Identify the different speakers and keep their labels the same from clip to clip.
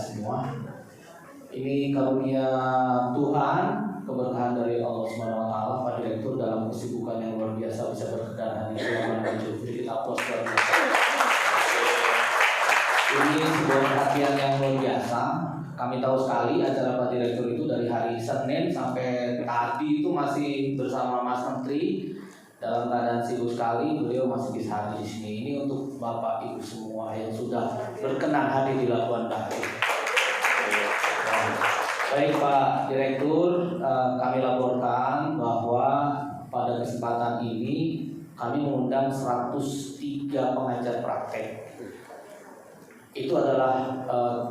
Speaker 1: semua. Ini karunia Tuhan, keberkahan dari Allah Subhanahu wa taala. Pak Direktur dalam kesibukan yang luar biasa bisa berkenan di ruangan maju. Jadi kita aplaus luar biasa. Ini sebuah perhatian yang luar biasa. Kami tahu sekali acara Pak Direktur itu dari hari Senin sampai tadi itu masih bersama Mas Menteri. Dalam keadaan sibuk sekali, beliau masih bisa hadir di sini. Ini untuk Bapak Ibu semua yang sudah berkenan hadir di Labuan Batu. Baik Pak Direktur, kami laporkan bahwa pada kesempatan ini kami mengundang 103 pengajar praktek. Itu adalah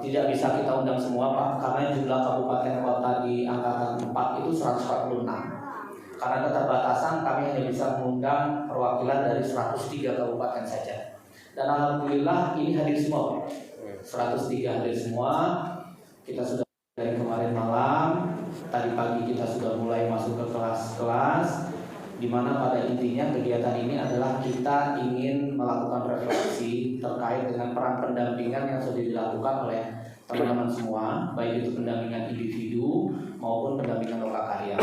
Speaker 1: tidak bisa kita undang semua Pak, karena jumlah kabupaten kota di angkatan 4 itu 146. Karena keterbatasan kami hanya bisa mengundang perwakilan dari 103 kabupaten saja. Dan alhamdulillah ini hadir semua Pak. 103 hadir semua. Kita sudah dari kemarin malam, tadi pagi kita sudah mulai masuk ke kelas-kelas, di mana pada intinya kegiatan ini adalah kita ingin melakukan refleksi terkait dengan peran pendampingan yang sudah dilakukan oleh teman-teman semua, baik itu pendampingan individu maupun pendampingan lokakarya.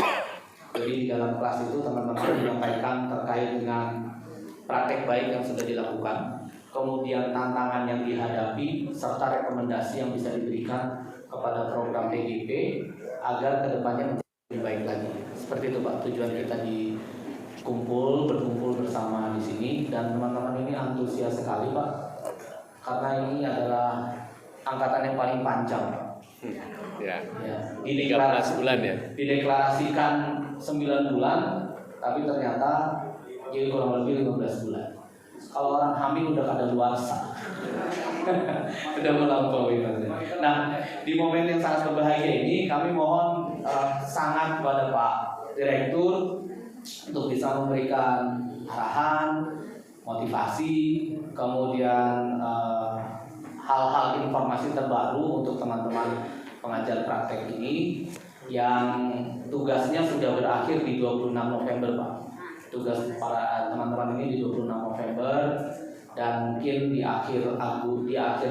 Speaker 1: Jadi di dalam kelas itu teman-teman menyampaikan terkait dengan praktek baik yang sudah dilakukan, kemudian tantangan yang dihadapi, serta rekomendasi yang bisa diberikan kepada program PGP agar kedepannya menjadi lebih baik lagi. Seperti itu Pak, tujuan kita berkumpul bersama di sini, dan teman-teman ini antusias sekali Pak, karena ini adalah angkatan yang paling panjang Pak.
Speaker 2: Ya. 13 bulan ya.
Speaker 1: Dideklarasikan 9 bulan, tapi ternyata jadi kurang lebih 15 bulan. Kalau orang hamil udah kadaluarsa. Sudah melampaui. Nah, di momen yang sangat berbahagia ini kami mohon sangat kepada Pak Direktur untuk bisa memberikan arahan, motivasi, kemudian hal-hal informasi terbaru untuk teman-teman pengajar praktek ini yang tugasnya sudah berakhir di 26 November Pak. Tugas para teman-teman ini di 26 November, dan mungkin di akhir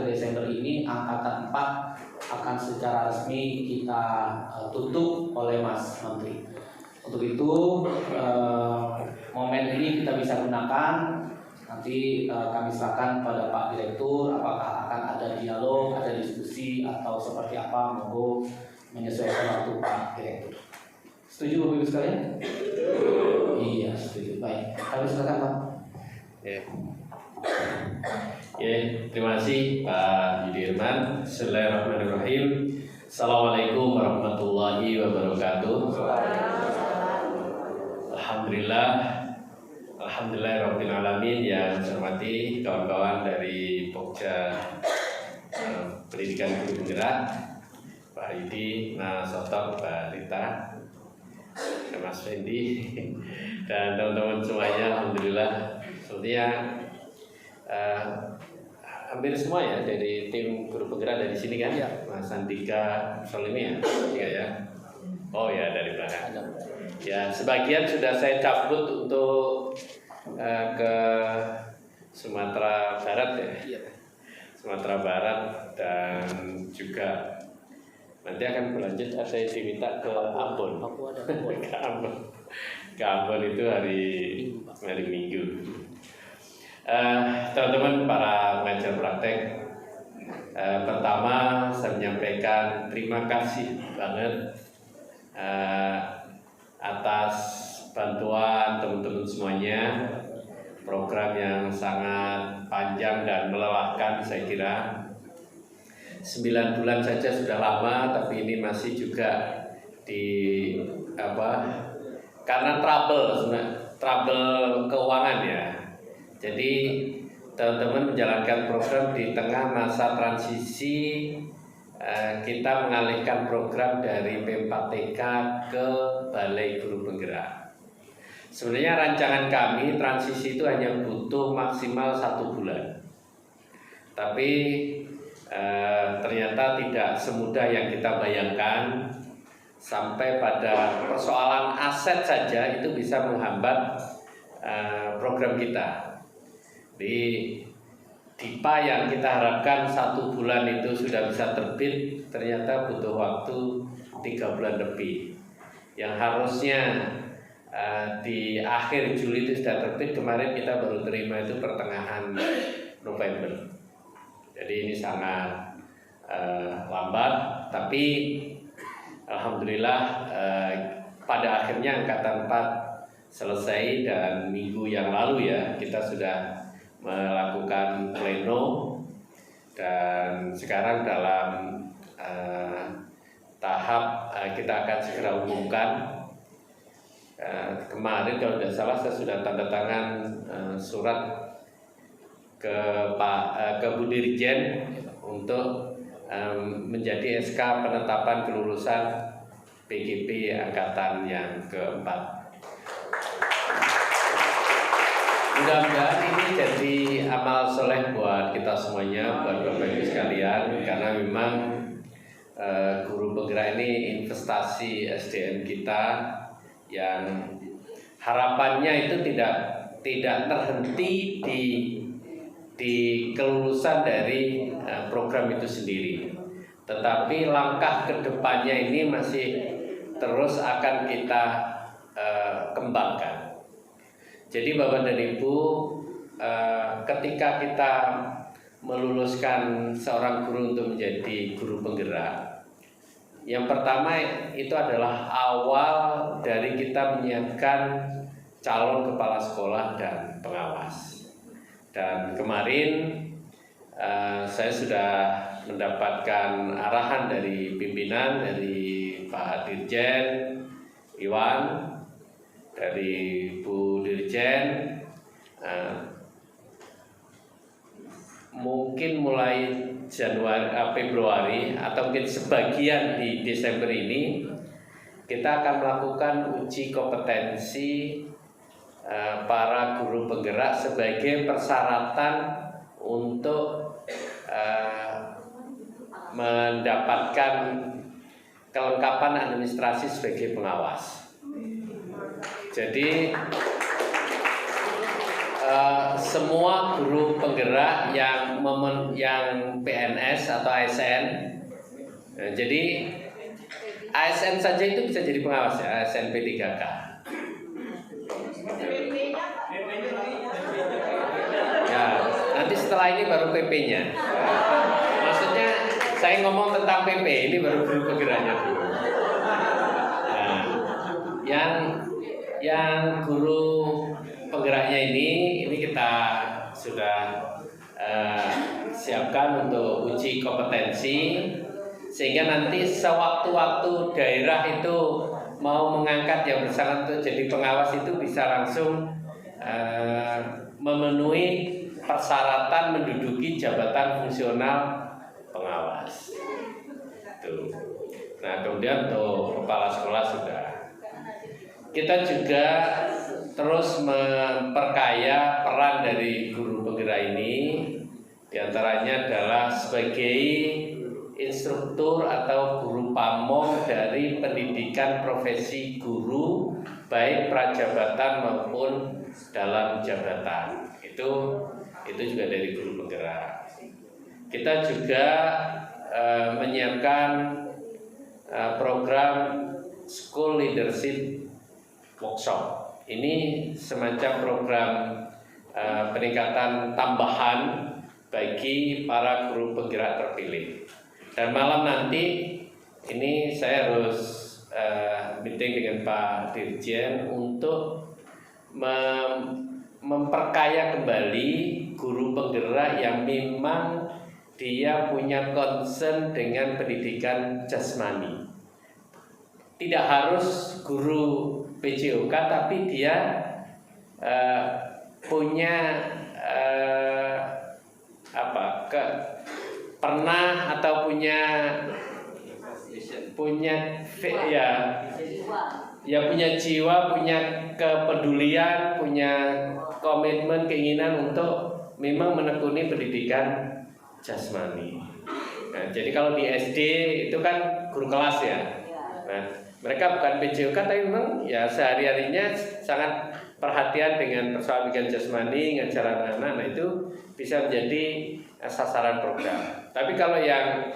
Speaker 1: Desember ini angkatan 4 akan secara resmi kita tutup oleh Mas Menteri. Untuk itu momen ini kita bisa gunakan. Nanti kami serahkan pada Pak Direktur apakah akan ada dialog, ada diskusi, atau seperti apa, monggo menyesuaikan waktu Pak Direktur. Setuju Bapak Ibu sekalian? Iya, setuju. Baik, kami silakan Pak.
Speaker 2: Terima kasih Pak Yudirman. Bismillahirrahmanirrahim. Assalamualaikum warahmatullahi wabarakatuh. Alhamdulillahirabbil alamin. Yang saya hormati kawan-kawan dari Pokja Pendidikan Guru Penggerak, Pak Yudi, Mas Sotok, Pak Rita, Mas Fendi, dan teman-teman semuanya. Alhamdulillah, sepertinya hampir semua ya dari tim Guru Penggerak dari sini kan? Ya. Mas Andika Solimi ya? Oh ya, dari belakang. Ya, sebagian sudah saya cabut untuk ke Sumatera Barat ya. Sumatera Barat, dan juga nanti akan berlanjut, saya diminta ke Ambon. Ke Ambon itu hari Minggu. Teman-teman para pengajar praktek, pertama saya menyampaikan terima kasih banget atas bantuan teman-teman semuanya. Program yang sangat panjang dan melelahkan, saya kira 9 bulan saja sudah lama, tapi ini masih juga karena trouble keuangan ya. Jadi teman-teman menjalankan program di tengah masa transisi, kita mengalihkan program dari P4TK ke Balai Guru Penggerak. Sebenarnya rancangan kami transisi itu hanya butuh maksimal 1 bulan, tapi ternyata tidak semudah yang kita bayangkan. Sampai pada persoalan aset saja itu bisa menghambat program kita. Jadi DIPA yang kita harapkan 1 bulan itu sudah bisa terbit, ternyata butuh waktu 3 bulan lebih. Yang harusnya di akhir Juli itu sudah terbit, kemarin kita baru terima itu pertengahan November. Jadi ini sangat lambat, tapi alhamdulillah pada akhirnya Angkatan 4 selesai, dan minggu yang lalu ya kita sudah melakukan pleno, dan sekarang dalam tahap kita akan segera umumkan. Kemarin kalau tidak salah saya sudah tanda tangan surat ke Bu Dirjen untuk menjadi SK penetapan kelulusan PGP angkatan yang keempat. Mudah-mudahan ini jadi amal soleh buat kita semuanya, buat Bapak Ibu sekalian, karena memang guru penggerak ini investasi SDM kita yang harapannya itu tidak terhenti di kelulusan dari program itu sendiri, tetapi langkah kedepannya ini masih terus akan kita kembangkan. Jadi Bapak dan Ibu, ketika kita meluluskan seorang guru untuk menjadi guru penggerak, yang pertama itu adalah awal dari kita menyiapkan calon kepala sekolah dan pengawas. Dan kemarin saya sudah mendapatkan arahan dari pimpinan, dari Pak Dirjen Iwan, dari Bu Dirjen, mungkin mulai Februari atau mungkin sebagian di Desember ini kita akan melakukan uji kompetensi para guru penggerak sebagai persyaratan untuk mendapatkan kelengkapan administrasi sebagai pengawas. Jadi semua guru penggerak yang PNS atau ASN, jadi ASN saja itu bisa jadi pengawas ya, ASN P3K. Ya, nanti setelah ini baru PP-nya. Maksudnya saya ngomong tentang PP, ini baru guru penggeraknya dulu. Nah, yang guru penggeraknya ini kita sudah siapkan untuk uji kompetensi, sehingga nanti sewaktu-waktu daerah itu mau mengangkat yang bersangkutan untuk jadi pengawas itu bisa langsung memenuhi persyaratan menduduki jabatan fungsional pengawas. Tuh. Nah, kemudian untuk kepala sekolah sudah. Kita juga terus memperkaya peran dari guru penggerak ini, diantaranya adalah sebagai instruktur atau guru pamong dari pendidikan profesi guru, baik prajabatan maupun dalam jabatan. Itu juga dari guru penggerak. Kita juga menyiapkan program School Leadership Workshop. Ini semacam program peningkatan tambahan bagi para guru penggerak terpilih. Dan malam nanti ini saya harus meeting dengan Pak Dirjen untuk memperkaya kembali guru penggerak yang memang dia punya concern dengan pendidikan jasmani. Tidak harus guru PJOK, tapi dia punya pernah atau punya jiwa, punya kepedulian, punya komitmen, keinginan untuk memang menekuni pendidikan jasmani. Nah, jadi kalau di SD itu kan guru kelas ya. Nah, mereka bukan PJOK tapi memang ya sehari-harinya sangat perhatian dengan persoalan pendidikan jasmani, ngajar anak-anak, nah itu bisa menjadi sasaran program. Tapi kalau yang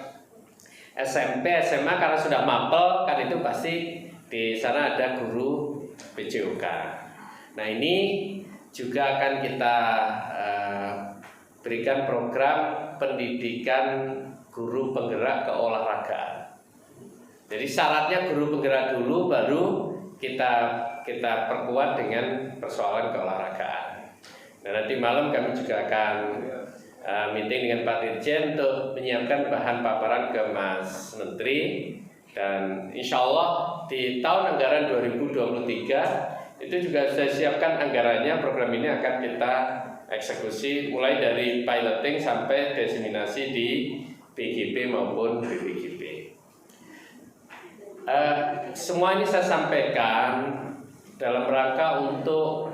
Speaker 2: SMP, SMA karena sudah mapel kan itu pasti di sana ada guru PJOK. Nah ini juga akan kita berikan program pendidikan guru penggerak keolahragaan. Jadi syaratnya guru penggerak dulu, baru kita perkuat dengan persoalan keolahragaan. Nah nanti malam kami juga akan meeting dengan Pak Dirjen untuk menyiapkan bahan paparan ke Mas Menteri, dan insya Allah di tahun anggaran 2023 itu juga saya siapkan anggarannya. Program ini akan kita eksekusi mulai dari piloting sampai diseminasi di PGP maupun BPGP. Semua ini saya sampaikan dalam rangka untuk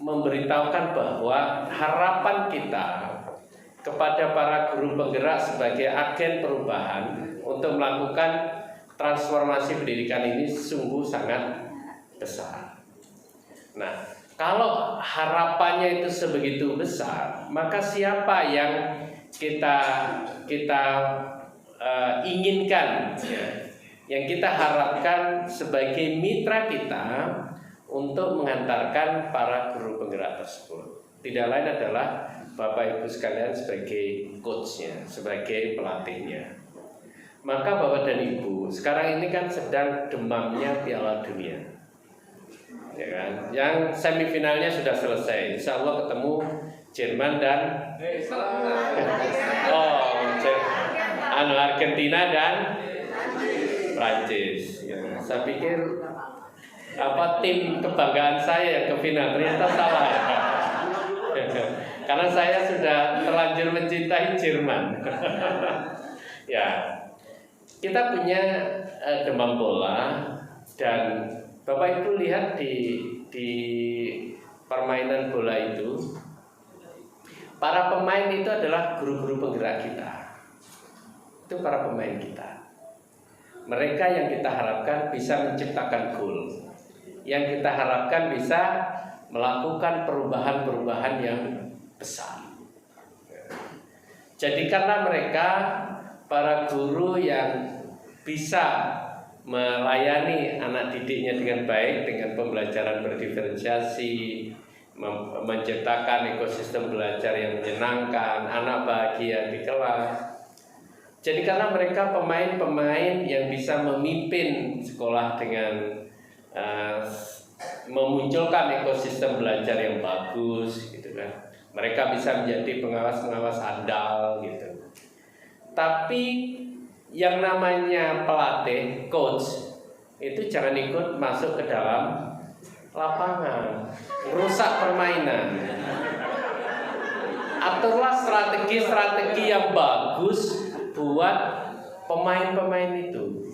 Speaker 2: memberitahukan bahwa harapan kita kepada para guru penggerak sebagai agen perubahan untuk melakukan transformasi pendidikan ini sungguh sangat besar. Nah, kalau harapannya itu sebegitu besar, maka siapa yang kita inginkan, ya, yang kita harapkan sebagai mitra kita untuk mengantarkan para guru penggerak tersebut. Tidak lain adalah Bapak Ibu sekalian sebagai coachnya, sebagai pelatihnya. Maka Bapak dan Ibu, sekarang ini kan sedang demamnya Piala Dunia, ya kan? Yang semifinalnya sudah selesai. Insya Allah ketemu Jerman dan Argentina dan Prancis. Ya, saya pikir tim kebanggaan saya yang ke final, ternyata salah ya. Karena saya sudah terlanjur mencintai Jerman. Ya, kita punya demam bola, dan Bapak Ibu lihat di permainan bola itu, para pemain itu adalah guru-guru penggerak kita. Itu para pemain kita. Mereka yang kita harapkan bisa menciptakan gol, yang kita harapkan bisa melakukan perubahan-perubahan yang besar. Jadikanlah mereka para guru yang bisa melayani anak didiknya dengan baik, dengan pembelajaran berdiferensiasi, menciptakan ekosistem belajar yang menyenangkan, anak bahagia di kelas. Jadikanlah mereka pemain-pemain yang bisa memimpin sekolah dengan memunculkan ekosistem belajar yang bagus, gitu kan. Mereka bisa menjadi pengawas-pengawas andal, gitu. Tapi yang namanya pelatih, coach, itu jangan ikut masuk ke dalam lapangan, rusak permainan. Aturlah strategi-strategi yang bagus buat pemain-pemain itu.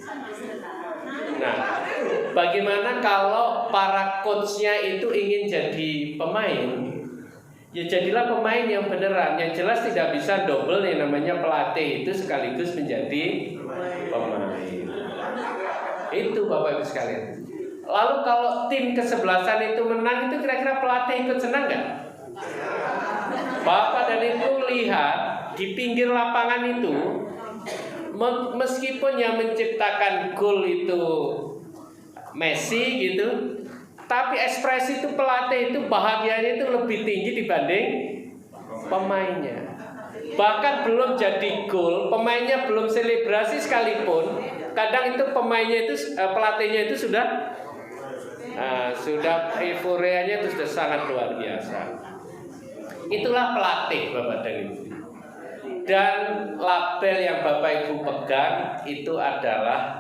Speaker 2: Nah, bagaimana kalau para coachnya itu ingin jadi pemain? Ya jadilah pemain yang beneran. Yang jelas tidak bisa double yang namanya pelatih itu sekaligus menjadi pemain. Itu Bapak Ibu sekalian. Lalu kalau tim kesebelasan itu menang, itu kira-kira pelatih ikut senang nggak? Bapak dan Ibu lihat di pinggir lapangan itu, meskipun yang menciptakan gol itu Messi gitu, tapi ekspresi itu pelatih itu bahagianya itu lebih tinggi dibanding pemainnya. Bahkan belum jadi gol, pemainnya belum selebrasi sekalipun, kadang itu pemainnya itu pelatihnya itu sudah euforianya itu sudah sangat luar biasa. Itulah pelatih Bapak dan Ibu. Dan label yang Bapak Ibu pegang itu adalah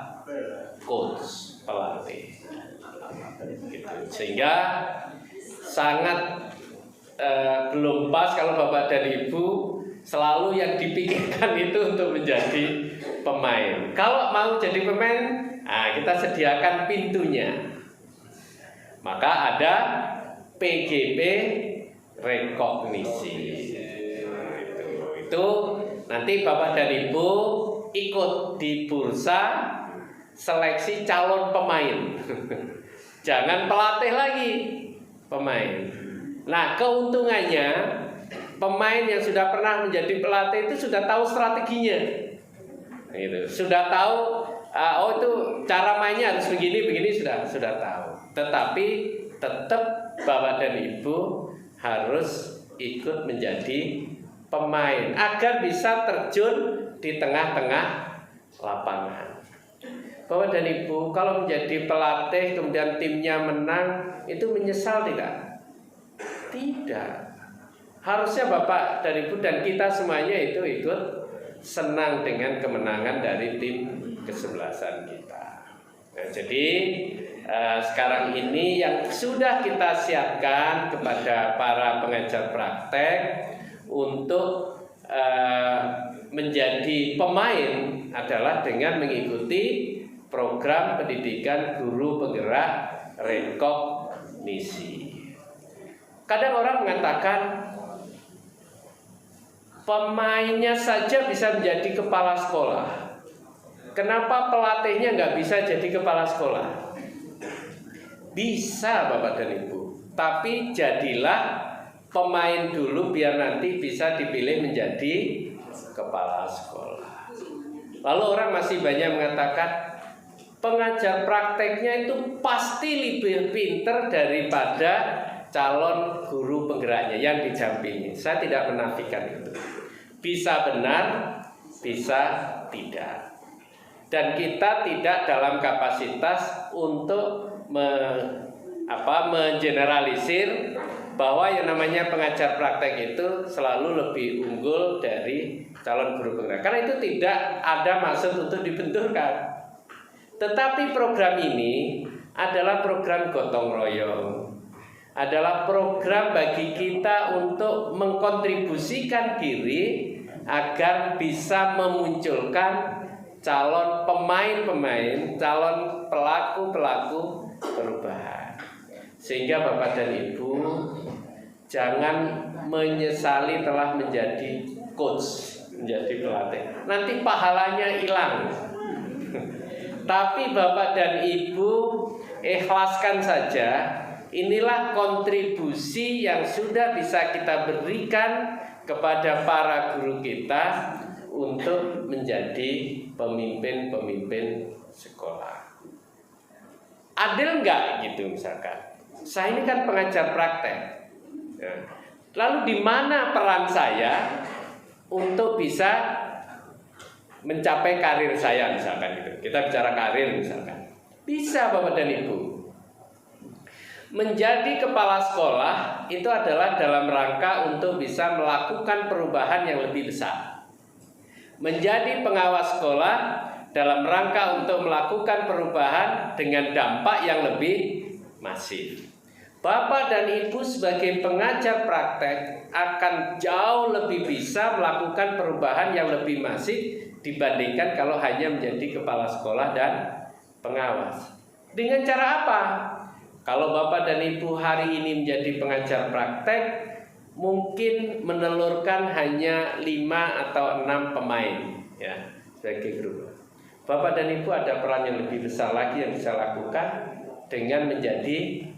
Speaker 2: coach, pelatih. Sehingga sangat belum pas kalau Bapak dan Ibu selalu yang dipikirkan itu untuk menjadi pemain. Kalau mau jadi pemain, kita sediakan pintunya. Maka ada PGP rekognisi. Itu nanti Bapak dan Ibu ikut di bursa seleksi calon pemain. jangan pelatih lagi, pemain. Nah, keuntungannya pemain yang sudah pernah menjadi pelatih itu sudah tahu strateginya, gitu. Sudah tahu, oh itu cara mainnya harus begini sudah tahu. Tetapi tetap Bapak dan Ibu harus ikut menjadi pemain agar bisa terjun di tengah-tengah lapangan. Bapak dan Ibu, kalau menjadi pelatih kemudian timnya menang, itu menyesal tidak? Tidak. Harusnya Bapak dan Ibu dan kita semuanya itu ikut senang dengan kemenangan dari tim kesebelasan kita. Nah, jadi sekarang ini yang sudah kita siapkan kepada para pengajar praktek untuk menjadi pemain adalah dengan mengikuti program pendidikan guru penggerak rekognisi. Kadang orang mengatakan pemainnya saja bisa menjadi kepala sekolah, kenapa pelatihnya nggak bisa jadi kepala sekolah? Bisa Bapak dan Ibu, tapi jadilah pemain dulu biar nanti bisa dipilih menjadi kepala sekolah. Lalu orang masih banyak mengatakan pengajar prakteknya itu pasti lebih pinter daripada calon guru penggeraknya yang didampingi. Saya tidak menafikan itu. Bisa benar, bisa tidak. Dan kita tidak dalam kapasitas untuk mengeneralisir bahwa yang namanya pengajar praktek itu selalu lebih unggul dari calon guru penggerak. Karena itu tidak ada maksud untuk dibenturkan. Tetapi program ini adalah program gotong royong, adalah program bagi kita untuk mengkontribusikan diri agar bisa memunculkan calon pemain-pemain, calon pelaku-pelaku perubahan. Sehingga Bapak dan Ibu jangan menyesali telah menjadi coach, menjadi pelatih. Nanti pahalanya hilang. Tapi Bapak dan Ibu ikhlaskan saja. Inilah kontribusi yang sudah bisa kita berikan kepada para guru kita untuk menjadi pemimpin-pemimpin sekolah. Adil nggak gitu misalkan? Saya ini kan pengajar praktek. Lalu di mana peran saya untuk bisa mencapai karir saya misalkan gitu. Kita bicara karir misalkan. Bisa Bapak dan Ibu. Menjadi kepala sekolah itu adalah dalam rangka untuk bisa melakukan perubahan yang lebih besar. Menjadi pengawas sekolah dalam rangka untuk melakukan perubahan dengan dampak yang lebih masif. Bapak dan Ibu sebagai pengajar praktek akan jauh lebih bisa melakukan perubahan yang lebih masif dibandingkan kalau hanya menjadi kepala sekolah dan pengawas. Dengan cara apa? Kalau Bapak dan Ibu hari ini menjadi pengajar praktek, mungkin menelurkan hanya 5 atau 6 pemain ya, sebagai guru. Bapak dan Ibu ada peran yang lebih besar lagi yang bisa lakukan dengan menjadi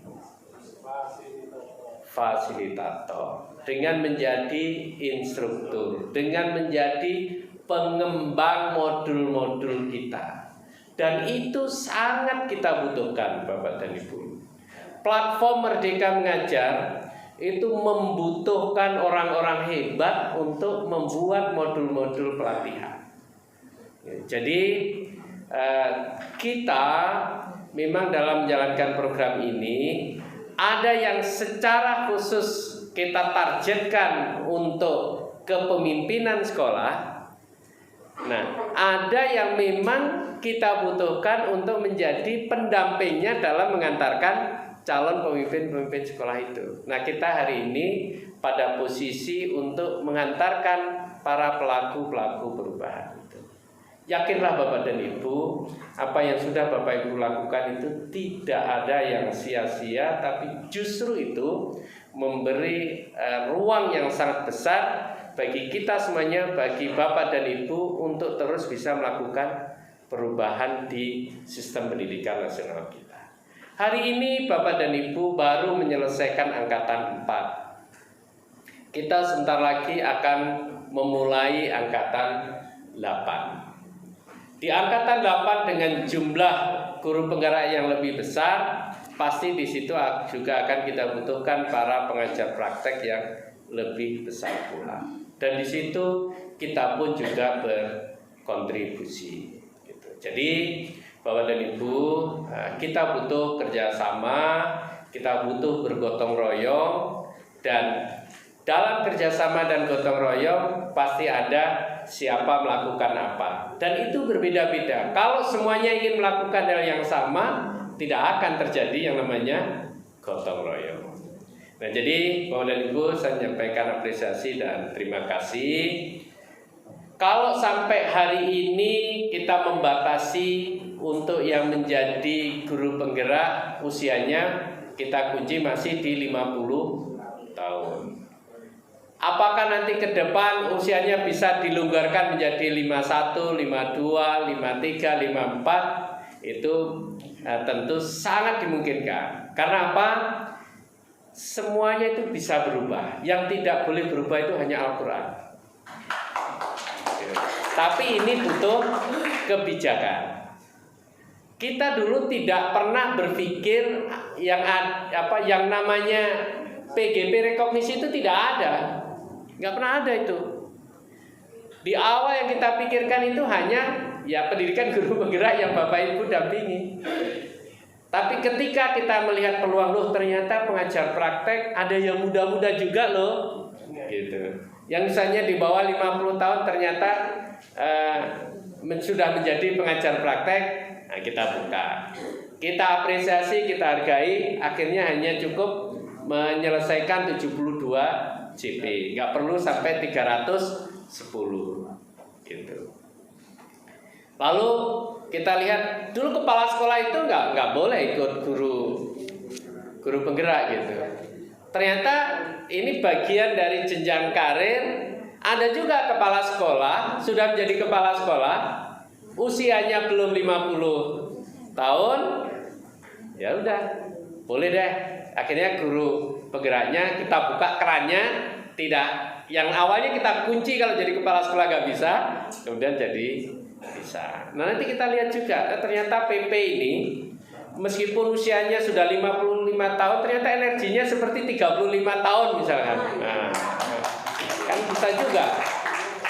Speaker 2: fasilitator, dengan menjadi instruktur, dengan menjadi pengembang modul-modul kita. Dan itu sangat kita butuhkan Bapak dan Ibu. Platform Merdeka Mengajar itu membutuhkan orang-orang hebat untuk membuat modul-modul pelatihan. Jadi kita memang dalam menjalankan program ini ada yang secara khusus kita targetkan untuk kepemimpinan sekolah. Nah, ada yang memang kita butuhkan untuk menjadi pendampingnya dalam mengantarkan calon pemimpin-pemimpin sekolah itu. Nah, kita hari ini pada posisi untuk mengantarkan para pelaku-pelaku perubahan itu. Yakinlah Bapak dan Ibu, apa yang sudah Bapak Ibu lakukan itu tidak ada yang sia-sia, tapi justru itu memberi ruang yang sangat besar bagi kita semuanya, bagi Bapak dan Ibu untuk terus bisa melakukan perubahan di sistem pendidikan nasional kita. Hari ini Bapak dan Ibu baru menyelesaikan angkatan 4. Kita sebentar lagi akan memulai angkatan 8. Di angkatan 8 dengan jumlah guru penggerak yang lebih besar, pasti di situ juga akan kita butuhkan para pengajar praktek yang lebih besar pula. Dan di situ kita pun juga berkontribusi. Gitu. Jadi Bapak dan Ibu, kita butuh kerjasama, kita butuh bergotong royong, dan dalam kerjasama dan gotong royong pasti ada siapa melakukan apa. Dan itu berbeda-beda. Kalau semuanya ingin melakukan hal yang sama, tidak akan terjadi yang namanya gotong royong. Nah, jadi Bapak dan Ibu, saya menyampaikan apresiasi dan terima kasih. Kalau sampai hari ini kita membatasi untuk yang menjadi guru penggerak usianya kita kunci masih di 50 tahun. Apakah nanti ke depan usianya bisa dilonggarkan menjadi 51, 52, 53, 54? Itu tentu sangat dimungkinkan. Karena apa? Semuanya itu bisa berubah. Yang tidak boleh berubah itu hanya Al-Quran. Tapi ini butuh kebijakan. Kita dulu tidak pernah berpikir yang namanya PGP rekognisi itu tidak ada. Nggak pernah ada itu. Di awal yang kita pikirkan itu hanya pendidikan guru penggerak yang Bapak Ibu dampingi. Tapi ketika kita melihat peluang, loh ternyata pengajar praktek ada yang muda-muda juga loh, gitu. Yang misalnya di bawah 50 tahun ternyata sudah menjadi pengajar praktek, nah kita buka. Kita apresiasi, kita hargai, akhirnya hanya cukup menyelesaikan 72 JP, nggak perlu sampai 310 gitu. Lalu kita lihat dulu kepala sekolah itu nggak boleh ikut guru penggerak gitu. Ternyata ini bagian dari jenjang karir. Ada juga kepala sekolah sudah menjadi kepala sekolah, usianya belum 50 tahun, ya udah boleh deh. Akhirnya guru penggeraknya kita buka kerannya, tidak yang awalnya kita kunci kalau jadi kepala sekolah nggak bisa, kemudian jadi bisa. Nah nanti kita lihat juga ternyata PP ini meskipun usianya sudah 55 tahun ternyata energinya seperti 35 tahun misalkan. Nah, kan bisa juga.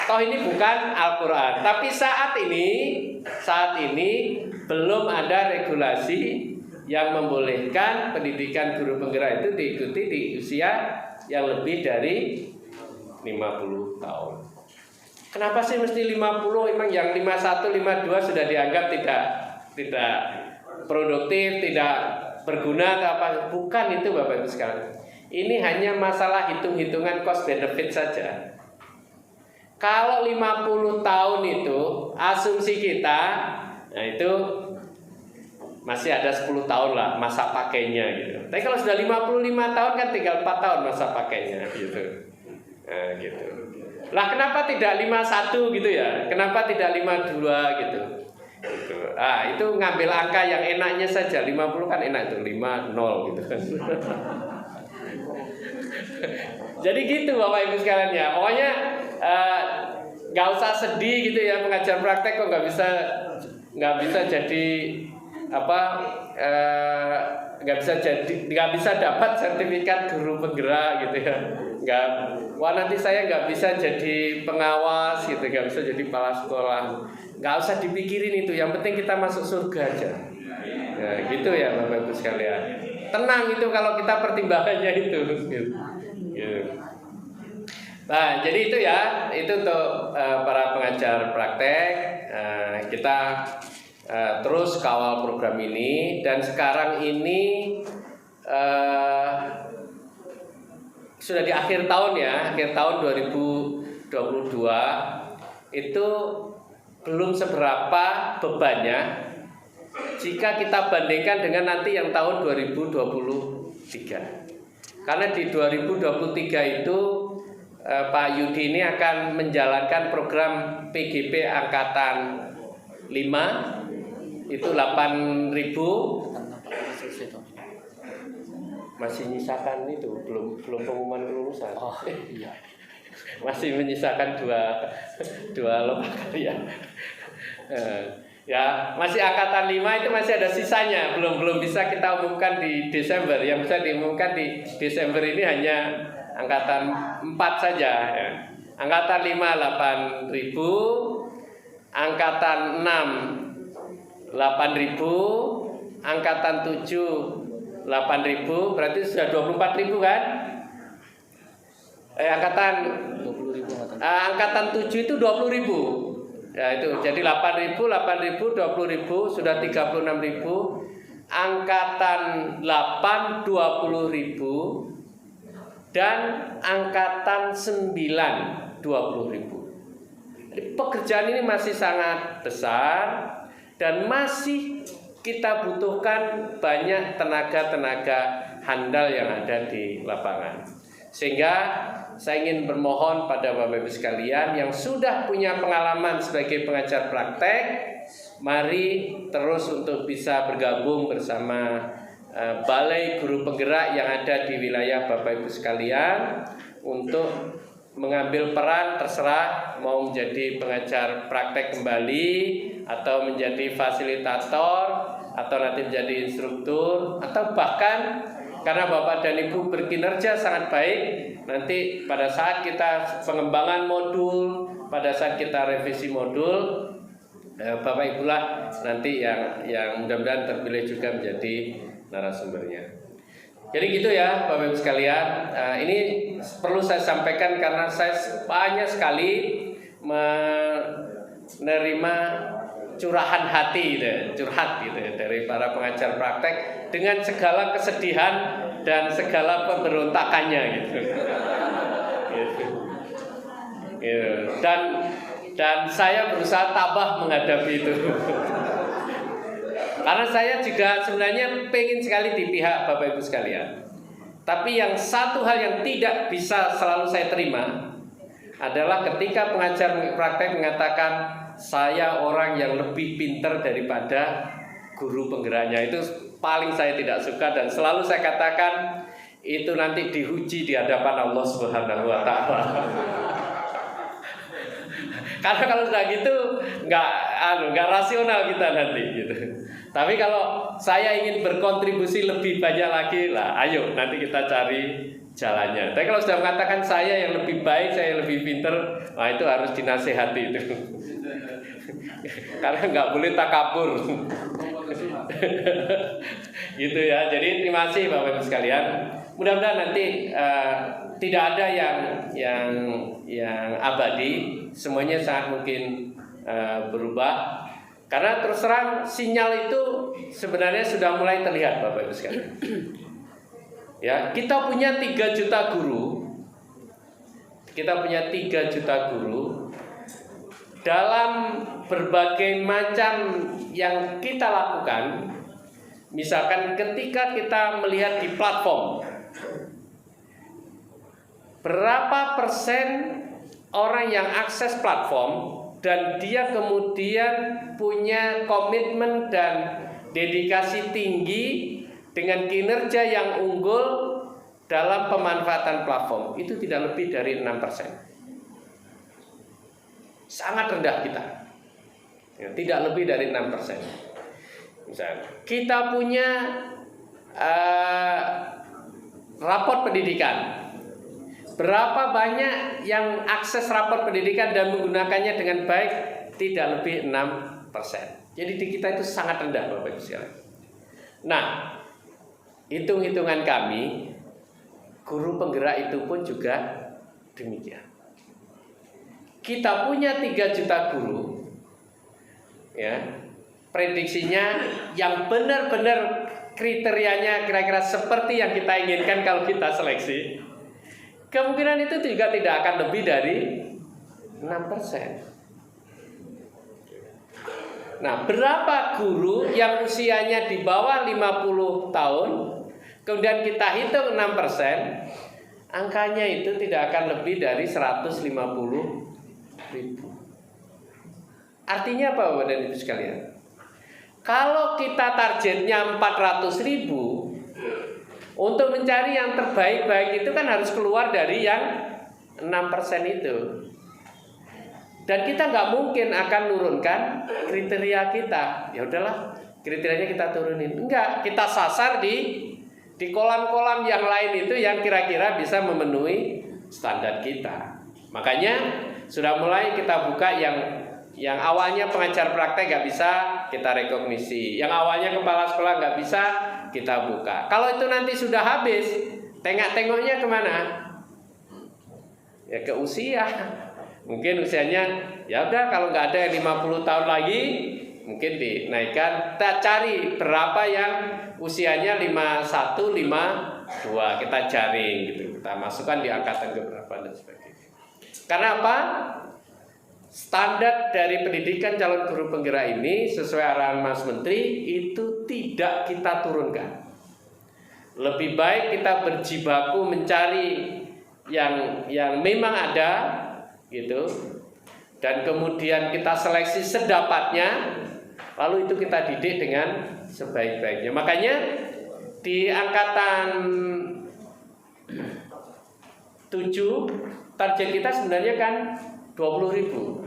Speaker 2: Toh ini bukan Al-Quran. Tapi saat ini belum ada regulasi yang membolehkan pendidikan guru penggerak itu diikuti di usia yang lebih dari 50 tahun. Kenapa sih mesti 50? Emang yang 51, 52 sudah dianggap tidak produktif, tidak berguna atau apa? Bukan itu Bapak Ibu sekalian. Ini hanya masalah hitung-hitungan cost benefit saja. Kalau 50 tahun itu asumsi kita, nah itu masih ada 10 tahun lah masa pakainya gitu. Tapi kalau sudah 55 tahun kan tinggal 4 tahun masa pakainya gitu. Nah gitu. Lah kenapa tidak 51 gitu ya? Kenapa tidak 52 gitu? Gitu. Itu ngambil angka yang enaknya saja. 50 kan enak tuh, 50 gitu kan. Jadi gitu Bapak Ibu sekalian ya. Pokoknya nggak usah sedih gitu ya, pengajar praktek kok nggak bisa jadi nggak bisa dapat sertifikat guru penggerak gitu ya. Wah nanti saya nggak bisa jadi pengawas gitu, nggak bisa jadi kepala sekolah. Nggak usah dipikirin itu, yang penting kita masuk surga aja. Nah, gitu ya Bapak Ibu sekalian. Tenang itu kalau kita pertimbangannya itu. Gitu. Nah jadi itu ya, itu untuk para pengajar praktek. Kita terus kawal program ini, dan sekarang ini sudah di akhir tahun ya, akhir tahun 2022 itu belum seberapa bebannya jika kita bandingkan dengan nanti yang tahun 2023. Karena di 2023 itu Pak Yudi ini akan menjalankan program PGP angkatan 5 itu 8.000 masih nyisakan itu belum pengumuman kelulusan.
Speaker 1: Oh iya.
Speaker 2: Masih menyisakan dua lomba karya. Ya, masih angkatan 5 itu masih ada sisanya, belum bisa kita umumkan di Desember. Yang bisa diumumkan di Desember ini hanya angkatan 4 saja ya. Angkatan 5 8.000, angkatan 6 8.000, angkatan 7 8.000, berarti sudah 24.000 kan? Angkatan 7 itu 20.000. Ya itu jadi 8.000 20.000 sudah 36.000. Angkatan 8 20.000 dan angkatan 9 20.000. Jadi pekerjaan ini masih sangat besar dan masih kita butuhkan banyak tenaga-tenaga handal yang ada di lapangan. Sehingga saya ingin bermohon pada Bapak Ibu sekalian yang sudah punya pengalaman sebagai pengajar praktek, mari terus untuk bisa bergabung bersama Balai Guru Penggerak yang ada di wilayah Bapak Ibu sekalian untuk mengambil peran, terserah mau menjadi pengajar praktek kembali atau menjadi fasilitator atau nanti menjadi instruktur atau bahkan karena Bapak dan Ibu berkinerja sangat baik, nanti pada saat kita pengembangan modul, pada saat kita revisi modul, Bapak Ibu lah nanti yang mudah-mudahan terpilih juga menjadi narasumbernya. Jadi gitu ya Bapak Ibu sekalian, ini perlu saya sampaikan karena saya banyak sekali menerima curahan hati curhat gitu ya, dari para pengajar praktek dengan segala kesedihan dan segala pemberontakannya gitu. Dan saya berusaha tabah menghadapi itu. Karena saya juga sebenarnya pengen sekali di pihak Bapak Ibu sekalian. Tapi yang satu hal yang tidak bisa selalu saya terima adalah ketika pengajar praktek mengatakan saya orang yang lebih pintar daripada guru penggeraknya. Itu paling saya tidak suka dan selalu saya katakan itu nanti diuji di hadapan Allah Subhanahu wa taala. Karena kalau sudah gitu nggak rasional kita nanti gitu. Tapi kalau saya ingin berkontribusi lebih banyak lagi lah, ayo nanti kita cari jalannya. Tapi kalau sudah mengatakan saya yang lebih baik, saya yang lebih pintar, nah itu harus dinasehati itu. Karena nggak boleh takabur. Gitu ya. Jadi terima kasih Bapak Ibu sekalian. Mudah-mudahan nanti tidak ada yang abadi, semuanya sangat mungkin berubah. Karena terus terang sinyal itu sebenarnya sudah mulai terlihat Bapak Ibu sekalian. Ya, kita punya 3 juta guru. Kita punya 3 juta guru dalam berbagai macam yang kita lakukan. Misalkan ketika kita melihat di platform, berapa persen orang yang akses platform dan dia kemudian punya komitmen dan dedikasi tinggi dengan kinerja yang unggul dalam pemanfaatan platform, itu tidak lebih dari 6%. Sangat rendah kita ya, tidak lebih dari 6%. Misalnya kita punya raport pendidikan, berapa banyak yang akses raport pendidikan dan menggunakannya dengan baik? Tidak lebih 6%. Jadi di kita itu sangat rendah Bapak Ibu sekalian. Nah, hitung-hitungan kami, guru penggerak itu pun juga demikian. Kita punya 3 juta guru, ya, prediksinya yang benar-benar kriterianya kira-kira seperti yang kita inginkan kalau kita seleksi, kemungkinan itu juga tidak akan lebih dari 6%. Nah, berapa guru yang usianya di bawah 50 tahun, kemudian kita hitung 6%, angkanya itu tidak akan lebih dari 150.000. Artinya apa Bapak dan Ibu sekalian? Kalau kita targetnya 400.000, Untuk mencari yang terbaik-baik itu kan harus keluar dari yang 6% itu. Dan kita nggak mungkin akan nurunkan kriteria kita. Ya udahlah, kriterianya kita turunin. Enggak, kita sasar di kolam-kolam yang lain itu yang kira-kira bisa memenuhi standar kita. Makanya sudah mulai kita buka yang awalnya pengajar praktek nggak bisa, kita rekognisi. Yang awalnya kepala sekolah nggak bisa, kita buka. Kalau itu nanti sudah habis, tengok-tengoknya kemana? Ya ke usia. Mungkin usianya ya udah, kalau nggak ada yang 50 tahun lagi, mungkin dinaikkan. Kita cari berapa yang usianya 51, 52, kita jaring gitu. Kita masukkan di angkatan keberapa dan sebagainya. Karena apa? Standar dari pendidikan calon guru penggerak ini sesuai arahan Mas Menteri itu tidak kita turunkan. Lebih baik kita berjibaku mencari yang memang ada gitu, dan kemudian kita seleksi sedapatnya, lalu itu kita didik dengan sebaik-baiknya. Makanya di angkatan 7 target kita sebenarnya kan 20.000,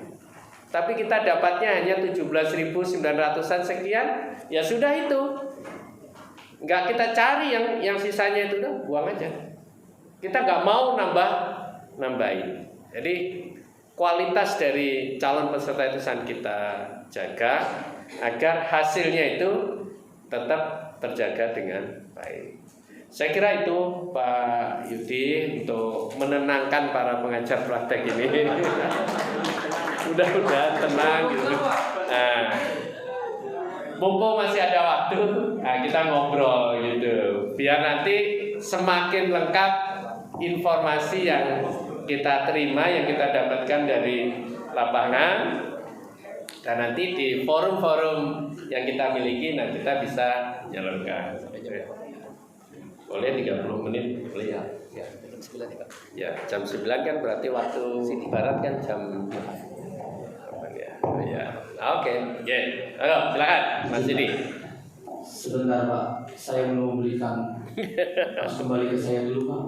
Speaker 2: tapi kita dapatnya hanya 17.900-an sekian. Ya sudah, itu nggak kita cari yang sisanya itu, udah buang aja. Kita nggak mau nambahin. Jadi kualitas dari calon peserta itu sangat kita jaga agar hasilnya itu tetap terjaga dengan baik. Saya kira itu Pak Yudi untuk menenangkan para pengajar praktek ini. Mudah-mudahan tenang gitu. Nah, mumpung masih ada waktu, kita ngobrol gitu. Biar nanti semakin lengkap informasi yang kita terima, yang kita dapatkan dari lapangan, dan nanti di forum-forum yang kita miliki, nah kita bisa jalankan. Boleh 30 menit, boleh ya? Ya, jam 9 ya Pak. Ya, jam 9 kan berarti waktu barat kan jam ya. Oke. Halo, silakan Mas Didi.
Speaker 1: Sebentar Pak, saya belum belikan. Harus kembali ke saya dulu Pak.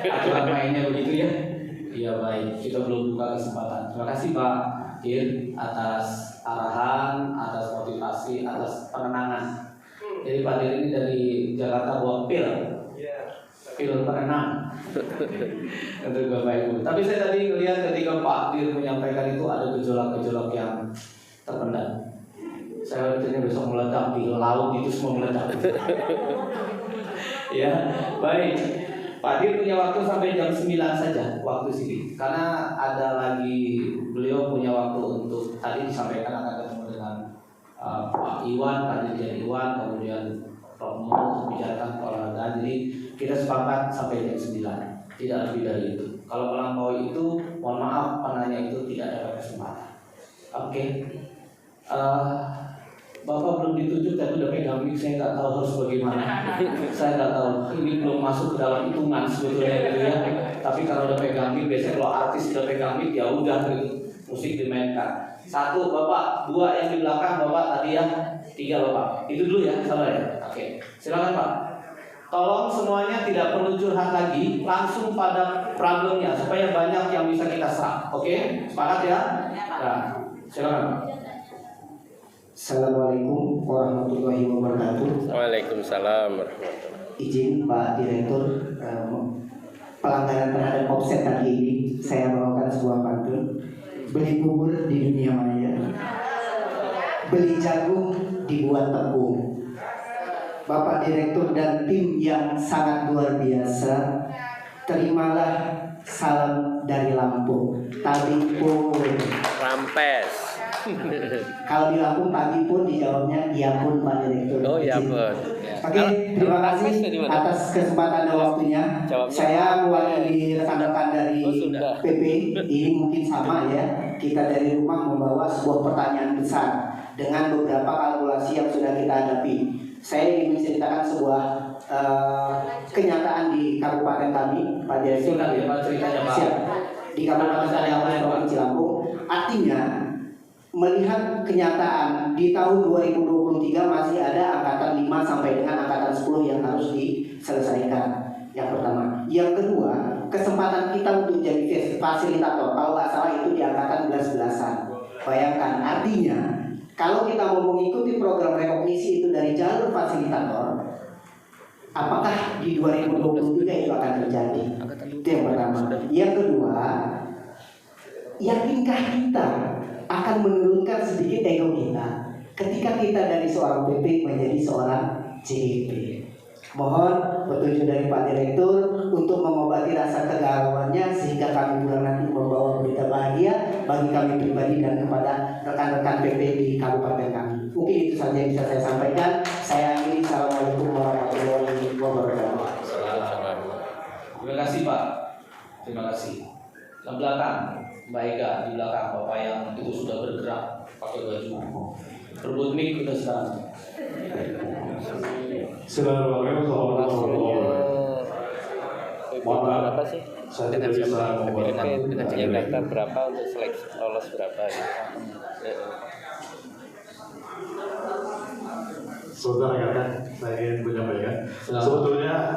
Speaker 1: Aturan mainnya begitu ya. Iya baik, kita belum buka kesempatan. Terima kasih Pak Ir atas arahan, atas motivasi, atas penenangan. Jadi Pak Dir ini dari Jakarta bawa pil penenang untuk Bapak Ibu. Tapi saya tadi melihat ketika Pak Dir menyampaikan itu ada gejolak-gejolak yang terpendam. Saya pikirnya besok meledak di laut itu semua meledak. Ya, baik. Pak Dir punya waktu sampai jam 9 saja waktu sini. Karena ada lagi beliau punya waktu untuk tadi disampaikan akan ketemu dengan Pak Iwan, Pak Dirjen Iwan, kemudian Prof. Mo untuk bicarakan olahraga. Jadi kita sepakat sampai jam 9, tidak lebih dari itu. Kalau melampaui itu, mohon maaf penanya itu tidak dapat kesempatan. Oke. Bapak belum ditunjuk tapi udah pegang mic, saya nggak tahu harus bagaimana. Saya nggak tahu, ini belum masuk ke dalam hitungan sebetulnya gitu ya. Tapi kalau udah pegang mic, biasanya kalau artis udah pegang mic ya udah gitu, musik dimainkan. 1 Bapak, 2 yang di belakang Bapak tadi ya, 3 Bapak. Itu dulu ya, sabar ya. Oke, silakan Pak. Tolong semuanya tidak perlu curhat lagi, langsung pada problemnya supaya banyak yang bisa kita serap. Oke, sepakat ya? Nah, silakan Pak.
Speaker 3: Assalamualaikum warahmatullahi wabarakatuh.
Speaker 2: Waalaikumsalam warahmatullahi.
Speaker 3: Izin Pak Direktur, pelanggaran terhadap offset tadi ini saya bawakan sebuah pantun. Beli bubur di dunia maya, beli jagung dibuat tepung. Bapak Direktur dan tim yang sangat luar biasa, terimalah salam dari Lampung. Tadi pun
Speaker 2: Rampes.
Speaker 3: kalau di Lampung pagi pun dijawabnya iya pun Pak Direktur.
Speaker 2: Oh iya pun.
Speaker 3: Oke, terima kasih atas kesempatan dan waktunya. Saya mewakili rekan-rekan dari PP. Ini mungkin sama ya. Kita dari rumah membawa sebuah pertanyaan besar dengan beberapa kalkulasi yang sudah kita hadapi. Saya ingin menceritakan sebuah kenyataan di kabupaten kami, Pak Direktur. Siap. Di Kabupaten Provinsi Lampung. Artinya melihat kenyataan di tahun 2023 masih ada angkatan 5 sampai dengan angkatan 10 yang harus diselesaikan. Yang pertama. Yang kedua, kesempatan kita untuk jadi fasilitator, kalau nggak salah itu di angkatan 11-belasan. Bayangkan, artinya kalau kita mau mengikuti program rekognisi itu dari jalur fasilitator, apakah di 2023 itu akan terjadi? Itu yang pertama. Yang kedua, yakinkah kita akan menurunkan sedikit ego kita ketika kita dari seorang PP menjadi seorang CGP? Mohon petunjuk dari Pak Direktur untuk mengobati rasa kegalauannya sehingga kami pulang nanti membawa berita bahagia bagi kami pribadi dan kepada rekan-rekan PP di kabupaten kami. Mungkin itu saja yang bisa saya sampaikan. Saya akhiri. Assalamualaikum warahmatullahi wabarakatuh.
Speaker 1: Terima kasih Pak. Terima kasih. Yang belakang, Mbak Ega di belakang Bapak yang itu sudah bergerak pakai baju. Berebut mic kita sekarang.
Speaker 4: Assalamualaikum warahmatullahi wabarakatuh.
Speaker 2: Berapa sih?
Speaker 4: Saya tidak bisa
Speaker 2: dengan yang daftar berapa untuk seleksi lolos berapa ya?
Speaker 4: Saudara rekan, saya ingin menyampaikan sebetulnya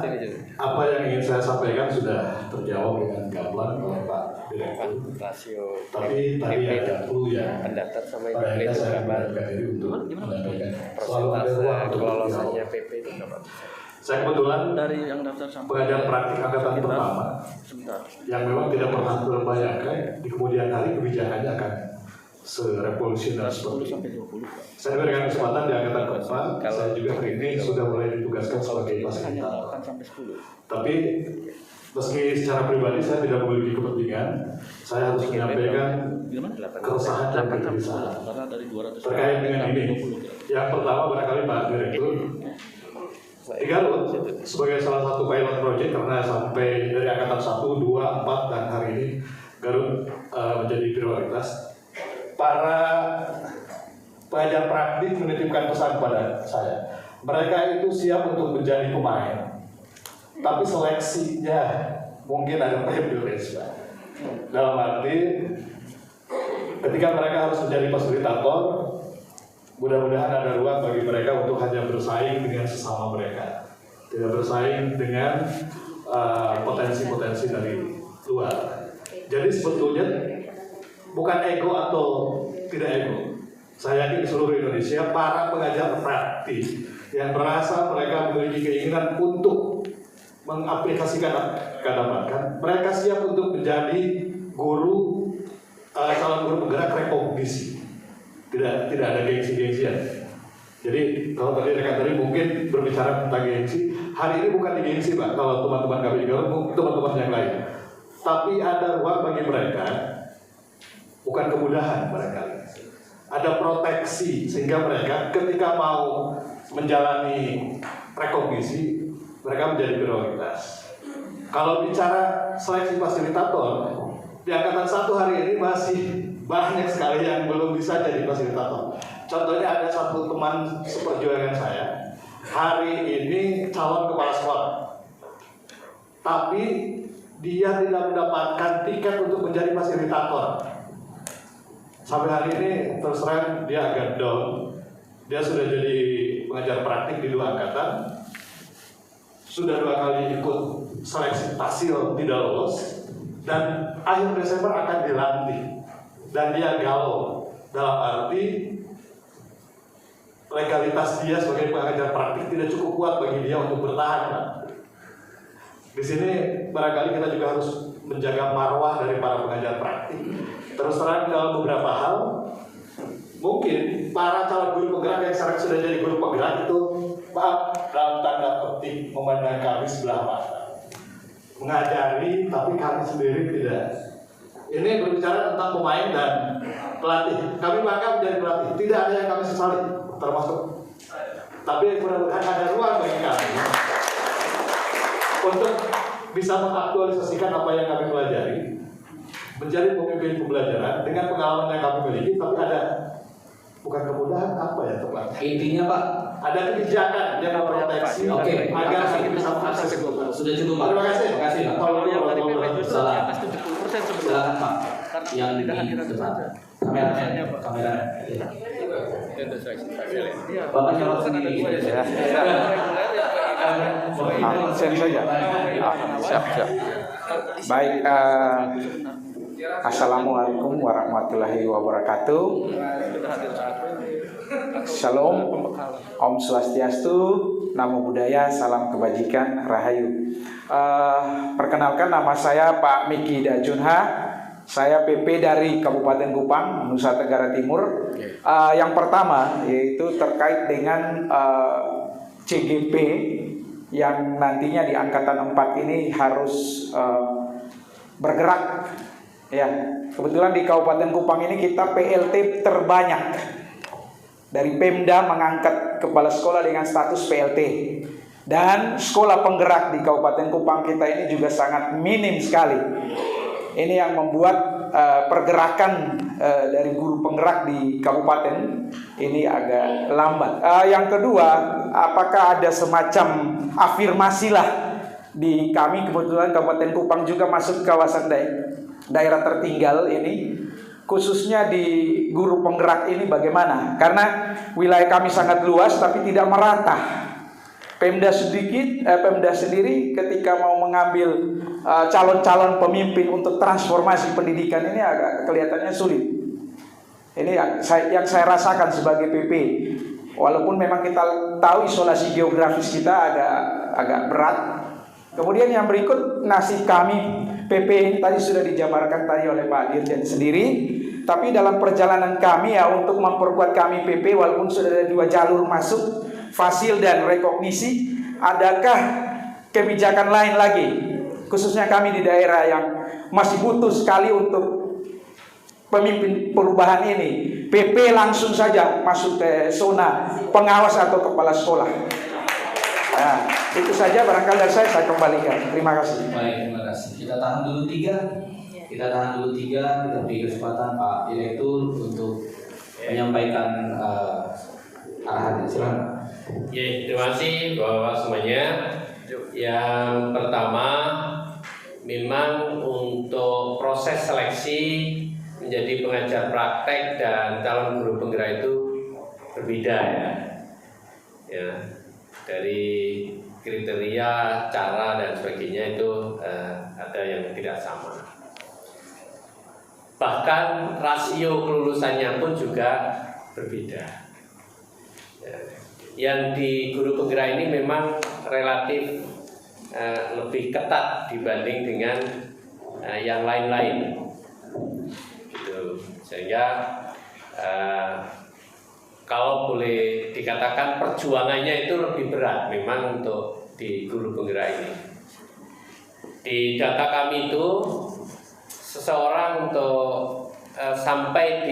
Speaker 4: apa yang ingin saya sampaikan sudah terjawab dengan gamblang oleh Pak Direktur.
Speaker 2: Rasio
Speaker 4: Tapi tadi ada perlu ya.
Speaker 2: pendaftar sama
Speaker 4: Pada
Speaker 2: itu
Speaker 4: saya
Speaker 2: berapa?
Speaker 4: menyampaikan diri untuk menyampaikan. Selalu ada ruang
Speaker 2: Persentase
Speaker 4: untuk
Speaker 2: kelolosannya
Speaker 4: berdialog.
Speaker 2: PP itu berapa?
Speaker 4: Saya kebetulan
Speaker 5: dari yang daftar sampai
Speaker 4: pengajar praktik angkatan pertama
Speaker 5: sebentar.
Speaker 4: yang memang tidak pernah terbayangkan di kemudian hari kebijakannya akan serevolusioner
Speaker 5: 10
Speaker 4: seperti
Speaker 5: sampai
Speaker 4: ini.
Speaker 5: 20 Pak.
Speaker 4: Saya berikan kesempatan di angkatan keempat. Saya juga hari ini sudah mulai ditugaskan sebagai
Speaker 5: Hanya
Speaker 4: fasilitator.
Speaker 5: 8 sampai 10.
Speaker 4: Tapi meski secara pribadi saya tidak memiliki kepentingan, saya harus menyampaikan
Speaker 5: Gimana?
Speaker 4: keresahan dan
Speaker 5: 8 sampai 10.
Speaker 4: kegelisahan
Speaker 5: Karena dari 200
Speaker 4: terkait dengan ini.
Speaker 5: 20.
Speaker 4: Yang pertama barangkali Pak Direktur, di Garut sebagai salah satu pilot project karena sampai dari angkatan 1, 2, 4 dan hari ini Garut menjadi prioritas. Para pengajar praktik menitipkan pesan kepada saya. Mereka itu siap untuk menjadi pemain, tapi seleksinya mungkin ada privilege, Pak. Dalam arti ketika mereka harus menjadi fasilitator, mudah-mudahan ada ruang bagi mereka untuk hanya bersaing dengan sesama mereka, tidak bersaing dengan potensi-potensi dari luar. Jadi sebetulnya bukan ego atau tidak ego. Saya yakin di seluruh Indonesia para pengajar praktik yang merasa mereka memiliki keinginan untuk mengaplikasikan dapatkan, mereka siap untuk menjadi guru calon guru penggerak rekognisi. Tidak ada gengsi-gengsian. Jadi kalau tadi rekan tadi mungkin berbicara tentang gengsi, hari ini bukan di gengsi Pak. Kalau teman-teman kami di Garut, teman-teman yang lain. Tapi ada ruang bagi mereka. Bukan kemudahan barangkali. Ada proteksi sehingga mereka ketika mau menjalani rekognisi mereka menjadi prioritas. Kalau bicara seleksi fasilitator, di angkatan 1 hari ini masih banyak sekali yang belum bisa jadi fasilitator. Contohnya ada satu teman seperjuangan saya, hari ini calon kepala sekolah, tapi dia tidak mendapatkan tiket untuk menjadi fasilitator. Sampai hari ini terus terang dia agak down. Dia sudah jadi pengajar praktik di 2 angkatan, sudah 2 kali ikut seleksi tahsil tidak lolos, dan akhir Desember akan dilantik. Dan dia galau dalam arti legalitas dia sebagai pengajar praktik tidak cukup kuat bagi dia untuk bertahan, Pak. Di sini barangkali kita juga harus menjaga marwah dari para pengajar praktik. Terus terang dalam beberapa hal, mungkin para calon guru penggerak yang sekarang sudah jadi guru penggerak itu, maaf, dalam tanda petik memandang kami sebelah mata, mengajari tapi kami sendiri tidak. Ini berbicara tentang pemain dan pelatih. Kami bangga menjadi pelatih. Tidak ada yang kami sesali, termasuk. Tapi mudah-mudahan ada ruang bagi kami untuk bisa mengaktualisasikan apa yang kami pelajari, menjadi pemimpin pembelajaran dengan pengalaman yang kami miliki. Tapi ada bukan kemudahan apa ya teman?
Speaker 1: Intinya Pak,
Speaker 4: Ada kebijakan yang memproteksi agar kami bisa mengakses itu.
Speaker 1: sudah cukup Pak.
Speaker 4: Terima kasih.
Speaker 1: Terima kasih Pak.
Speaker 5: Kalau yang dari PP justru di
Speaker 1: Salah.
Speaker 5: atas 70% sebelum.
Speaker 1: Silakan Pak.
Speaker 5: Karena
Speaker 1: Yang
Speaker 5: tidak
Speaker 1: di
Speaker 5: hadirat
Speaker 1: depan.
Speaker 5: saja.
Speaker 1: Kamera,
Speaker 5: Misalnya, Pak.
Speaker 1: kamera. Bapak nyalon sendiri.
Speaker 6: Sini saja. Siap. Baik, Assalamualaikum warahmatullahi wabarakatuh. Shalom, Om Swastiastu, Namo Buddhaya, Salam Kebajikan, Rahayu. Perkenalkan, nama saya Pak Miki Dajunha. Saya PP dari Kabupaten Kupang, Nusa Tenggara Timur. Yang pertama yaitu terkait dengan CGP yang nantinya di angkatan 4 ini harus bergerak. Ya, kebetulan di Kabupaten Kupang ini kita PLT terbanyak. Dari Pemda mengangkat kepala sekolah dengan status PLT. Dan sekolah penggerak di Kabupaten Kupang kita ini juga sangat minim sekali. Ini yang membuat pergerakan dari guru penggerak di kabupaten ini agak lambat. Yang kedua, apakah ada semacam afirmasi lah di kami, kebetulan Kabupaten Kupang juga masuk kawasan daerah tertinggal ini, khususnya di guru penggerak ini bagaimana? Karena wilayah kami sangat luas tapi tidak merata. Pemda sendiri ketika mau mengambil calon-calon pemimpin untuk transformasi pendidikan ini agak kelihatannya sulit. Ini yang saya rasakan sebagai PP. Walaupun memang kita tahu isolasi geografis kita agak berat. Kemudian yang berikut, nasib kami PP ini tadi sudah dijabarkan tadi oleh Pak Dirjen sendiri. Tapi dalam perjalanan kami ya untuk memperkuat kami PP, walaupun sudah ada 2 jalur masuk, fasil dan rekognisi, adakah kebijakan lain lagi, khususnya kami di daerah yang masih butuh sekali untuk pemimpin perubahan ini? PP langsung saja masuk ke zona pengawas atau kepala sekolah. Nah, itu saja barangkali dari saya kembalikan. Terima kasih.
Speaker 1: Baik, terima kasih. Kita tahan dulu 3. Kita beri kesempatan Pak Direktur untuk menyampaikan arahan. Silakan.
Speaker 2: Ya, terima kasih Bapak semuanya. Yang pertama, memang untuk proses seleksi menjadi pengajar praktek dan calon guru penggerak itu berbeda ya. Dari kriteria, cara dan sebagainya itu ada yang tidak sama. Bahkan rasio kelulusannya pun juga berbeda. Yang di guru penggerak ini memang relatif lebih ketat dibanding dengan yang lain-lain, gitu. Sehingga kalau boleh dikatakan perjuangannya itu lebih berat memang untuk di guru penggerak ini. Di data kami itu seseorang untuk sampai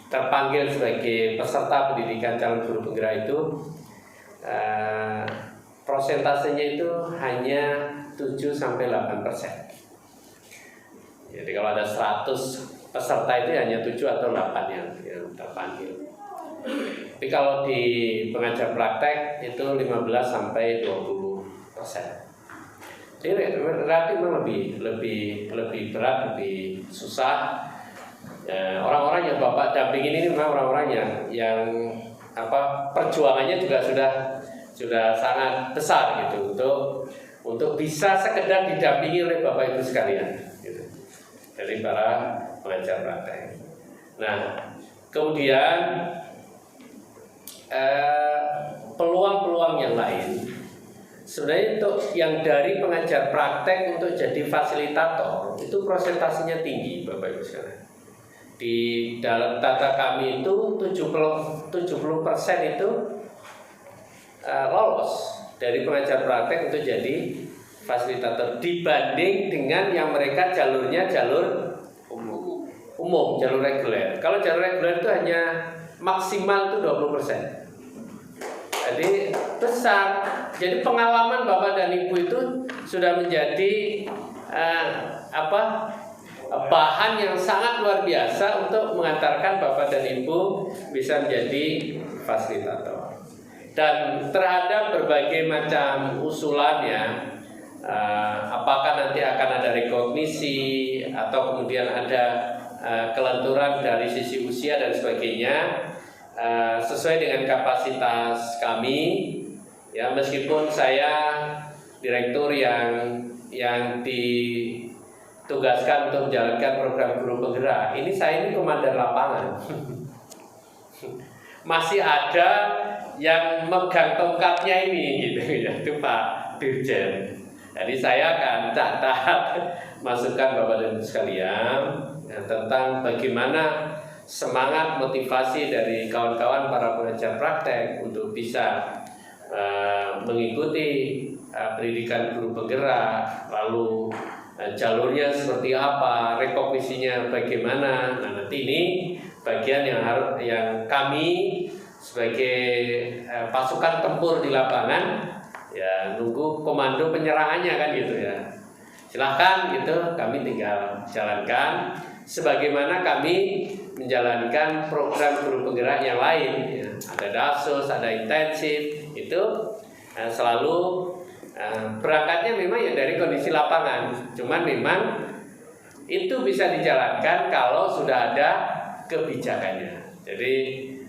Speaker 2: terpanggil sebagai peserta pendidikan calon guru penggerak itu prosentasenya itu hanya 7-8%. Jadi kalau ada 100 peserta itu hanya 7 atau 8 yang terpanggil. Tapi kalau di pengajar praktek itu 15-20%. Jadi relatif lebih berat, lebih susah. Orang-orang yang Bapak dampingin ini memang orang-orang yang perjuangannya juga sudah sangat besar gitu untuk bisa sekedar didampingi oleh Bapak Ibu sekalian gitu, dari para pengajar praktek. Nah, kemudian peluang-peluang yang lain sebenarnya untuk yang dari pengajar praktek untuk jadi fasilitator itu prosentasenya tinggi Bapak Ibu sekalian. Di dalam data kami itu 70% itu lolos dari pengajar praktek untuk jadi fasilitator dibanding dengan yang mereka jalurnya jalur umum, jalur reguler. Kalau jalur reguler itu hanya maksimal itu 20%. Jadi besar. Jadi pengalaman Bapak dan Ibu itu sudah menjadi bahan yang sangat luar biasa untuk mengantarkan Bapak dan Ibu bisa menjadi fasilitator. Dan terhadap berbagai macam usulannya, apakah nanti akan ada rekognisi atau kemudian ada kelenturan dari sisi usia dan sebagainya, sesuai dengan kapasitas kami. Ya, meskipun saya direktur yang ditugaskan untuk menjalankan program guru penggerak, saya ini komandan lapangan. Masih ada yang megang tongkatnya ini, gitu, yaitu Pak Dirjen. Jadi saya akan catat masukan Bapak dan Ibu sekalian tentang bagaimana semangat motivasi dari kawan-kawan para pengajar praktek untuk bisa mengikuti pendidikan guru penggerak, lalu jalurnya seperti apa, rekognisinya bagaimana. Nah, nanti ini bagian yang kami sebagai pasukan tempur di lapangan ya nunggu komando penyerangannya kan gitu ya. Silahkan gitu, kami tinggal jalankan sebagaimana kami menjalankan program guru penggerak yang lain ya. Ada dasus, ada intensif, itu selalu berangkatnya memang ya dari kondisi lapangan. Cuman memang itu bisa dijalankan kalau sudah ada kebijakannya. Jadi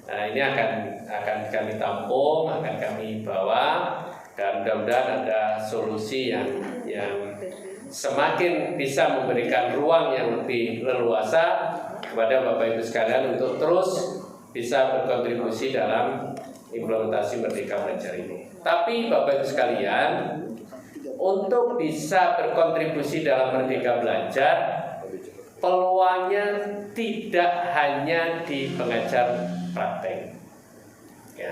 Speaker 2: ini akan kami tampung, akan kami bawa, dan mudah-mudahan ada solusi yang semakin bisa memberikan ruang yang lebih leluasa kepada Bapak Ibu sekalian untuk terus bisa berkontribusi dalam implementasi Merdeka Belajar ini. Tapi Bapak Ibu sekalian, untuk bisa berkontribusi dalam Merdeka Belajar, peluangnya tidak hanya di pengajar praktek. Ya.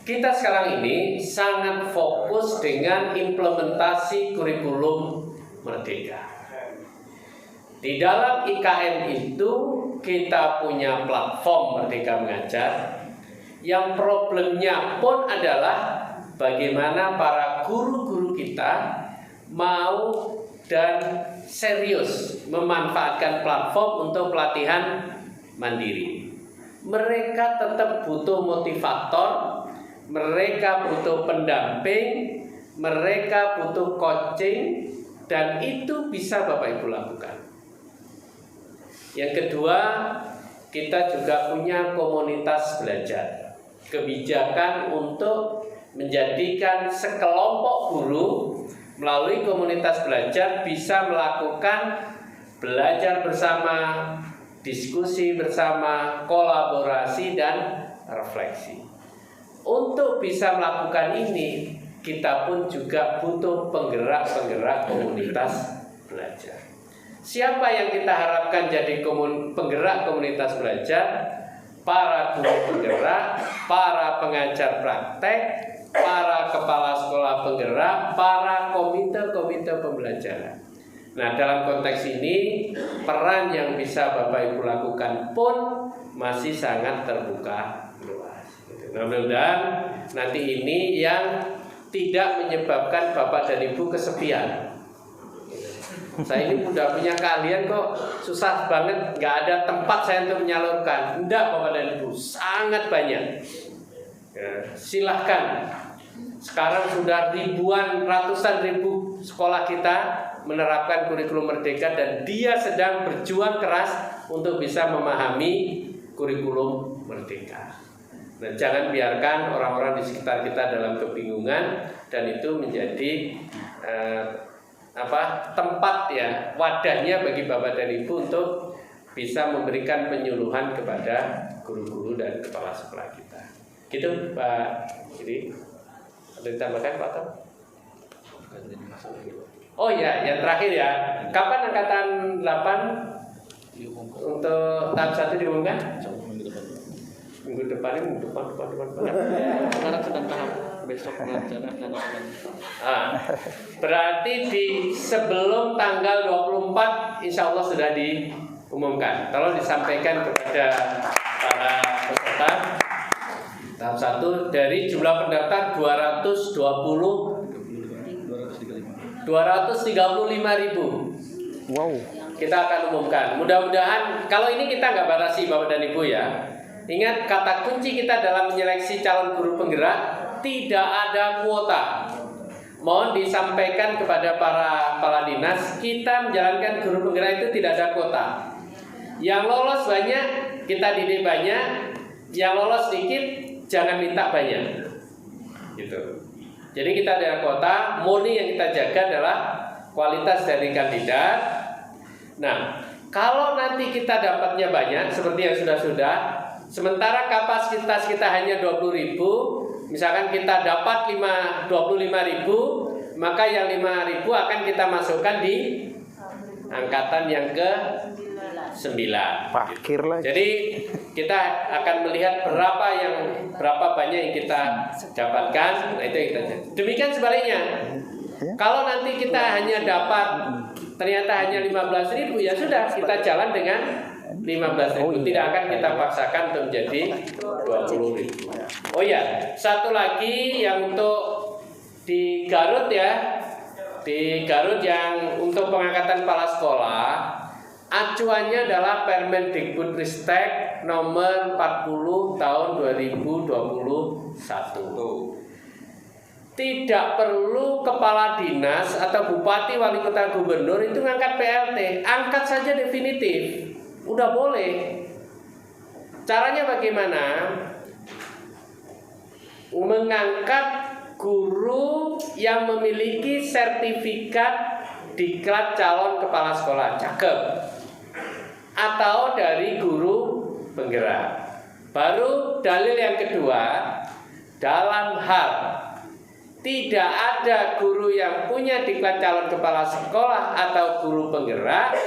Speaker 2: Kita sekarang ini sangat fokus dengan implementasi kurikulum Merdeka. Di dalam IKM itu kita punya platform Merdeka Mengajar, yang problemnya pun adalah bagaimana para guru-guru kita mau dan serius memanfaatkan platform untuk pelatihan mandiri. Mereka tetap butuh motivator, mereka butuh pendamping, mereka butuh coaching, dan itu bisa Bapak Ibu lakukan. Yang kedua, kita juga punya komunitas belajar. Kebijakan untuk menjadikan sekelompok guru melalui komunitas belajar bisa melakukan belajar bersama, diskusi bersama, kolaborasi, dan refleksi. Untuk bisa melakukan ini, kita pun juga butuh penggerak-penggerak komunitas belajar. Siapa yang kita harapkan jadi penggerak komunitas belajar? Para guru penggerak, para pengajar praktek, para kepala sekolah penggerak, para komite-komite pembelajaran. Nah, dalam konteks ini, peran yang bisa Bapak Ibu lakukan pun masih sangat terbuka luas. Mudah-mudahan nanti ini yang tidak menyebabkan Bapak dan Ibu kesepian. Saya ini udah punya keahlian kok, susah banget, nggak ada tempat saya untuk menyalurkan. Enggak Bapak dan Ibu, sangat banyak. Ya, silahkan. Sekarang sudah ratusan ribu sekolah kita menerapkan kurikulum Merdeka, dan dia sedang berjuang keras untuk bisa memahami kurikulum Merdeka. Nah, jangan biarkan orang-orang di sekitar kita dalam kebingungan, dan itu menjadi tempat ya, wadahnya bagi Bapak dan Ibu untuk bisa memberikan penyuluhan kepada guru-guru dan kepala sekolah kita. Gitu Pak. Jadi ada ditambahkan Pak Tom? Oh ya, yang terakhir ya. Kapan angkatan 8 untuk tahap 1 diumumkan? Minggu depan.
Speaker 5: Sekarang sedang tahap besok pelajaran dan
Speaker 2: berarti sebelum tanggal 24 insya Allah sudah diumumkan. Tolong disampaikan kepada para peserta. Tahap 1 dari jumlah pendaftar 235.000.
Speaker 5: wow.
Speaker 2: Kita akan umumkan. Mudah-mudahan kalau ini kita nggak batasi Bapak dan Ibu ya. Ingat, kata kunci kita dalam menyeleksi calon guru penggerak, tidak ada kuota. Mohon disampaikan kepada para kepala dinas, kita menjalankan guru penggerak itu tidak ada kuota. Yang lolos banyak, kita didik banyak. yang lolos sedikit jangan minta banyak, gitu. Jadi kita daerah kota, murni yang kita jaga adalah kualitas dari kandidat. Nah, kalau nanti kita dapatnya banyak seperti yang sudah-sudah, sementara kapasitas kita hanya 20.000, misalkan kita dapat 25.000, maka yang 5.000 akan kita masukkan di angkatan yang ke-9.
Speaker 6: Parkir lagi.
Speaker 2: Jadi kita akan melihat berapa banyak yang kita dapatkan. Nah, itu yang kita. Demikian sebaliknya. Kalau nanti kita hanya dapat ternyata hanya 15.000, ya sudah kita jalan dengan 15.000. Tidak akan kita paksakan untuk menjadi 20.000. Oh ya, satu lagi yang untuk di Garut ya. Di Garut yang untuk pengangkatan kepala sekolah, acuannya adalah Permendikbudristek nomor 40 tahun 2021. Tidak perlu kepala dinas atau bupati, wali kota, gubernur itu ngangkat PLT, angkat saja definitif, udah boleh. Caranya bagaimana? Mengangkat guru yang memiliki sertifikat diklat calon kepala sekolah, cakep, atau dari guru penggerak. Baru dalil yang kedua, dalam hal tidak ada guru yang punya diklat calon kepala sekolah atau guru penggerak,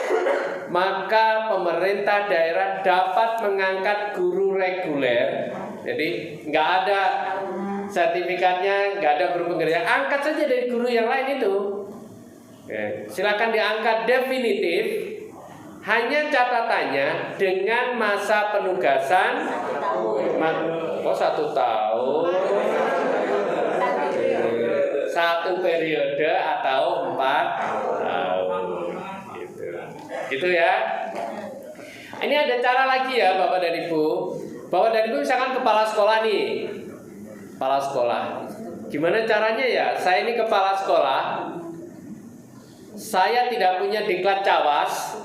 Speaker 2: maka pemerintah daerah dapat mengangkat guru reguler. Jadi nggak ada sertifikatnya, nggak ada guru penggerak, angkat saja dari guru yang lain itu. Oke, silakan diangkat definitif. Hanya catatannya dengan masa penugasan 1 tahun, 1 periode atau 4 tahun. Gitu ya. Ini ada cara lagi ya Bapak dan Ibu. Bapak dan Ibu misalkan kepala sekolah nih. Kepala sekolah. Gimana caranya ya? Saya ini kepala sekolah. Saya tidak punya diklat cawas,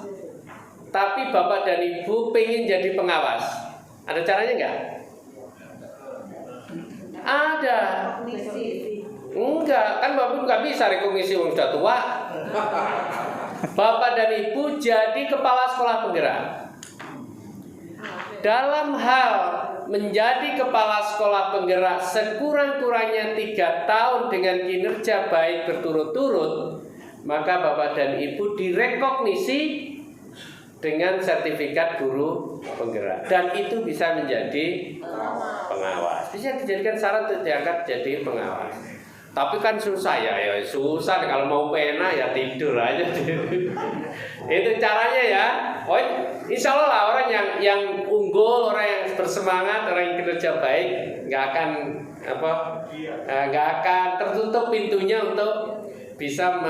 Speaker 2: tapi Bapak dan Ibu pengen jadi pengawas. Ada caranya nggak? Ada. Enggak, kan Bapak nggak bisa rekomendasi orang sudah tua. Bapak dan Ibu jadi kepala sekolah penggerak. Dalam hal menjadi kepala sekolah penggerak sekurang-kurangnya 3 tahun dengan kinerja baik berturut-turut, maka Bapak dan Ibu direkognisi dengan sertifikat guru penggerak, dan itu bisa menjadi pengawas. Bisa dijadikan syarat untuk diangkat jadi pengawas. Tapi kan susah ya susah kalau mau pena ya tidur aja. Itu caranya ya. Oh, insya Allah lah orang yang unggul, orang yang bersemangat, orang yang kinerja baik nggak akan tertutup pintunya untuk bisa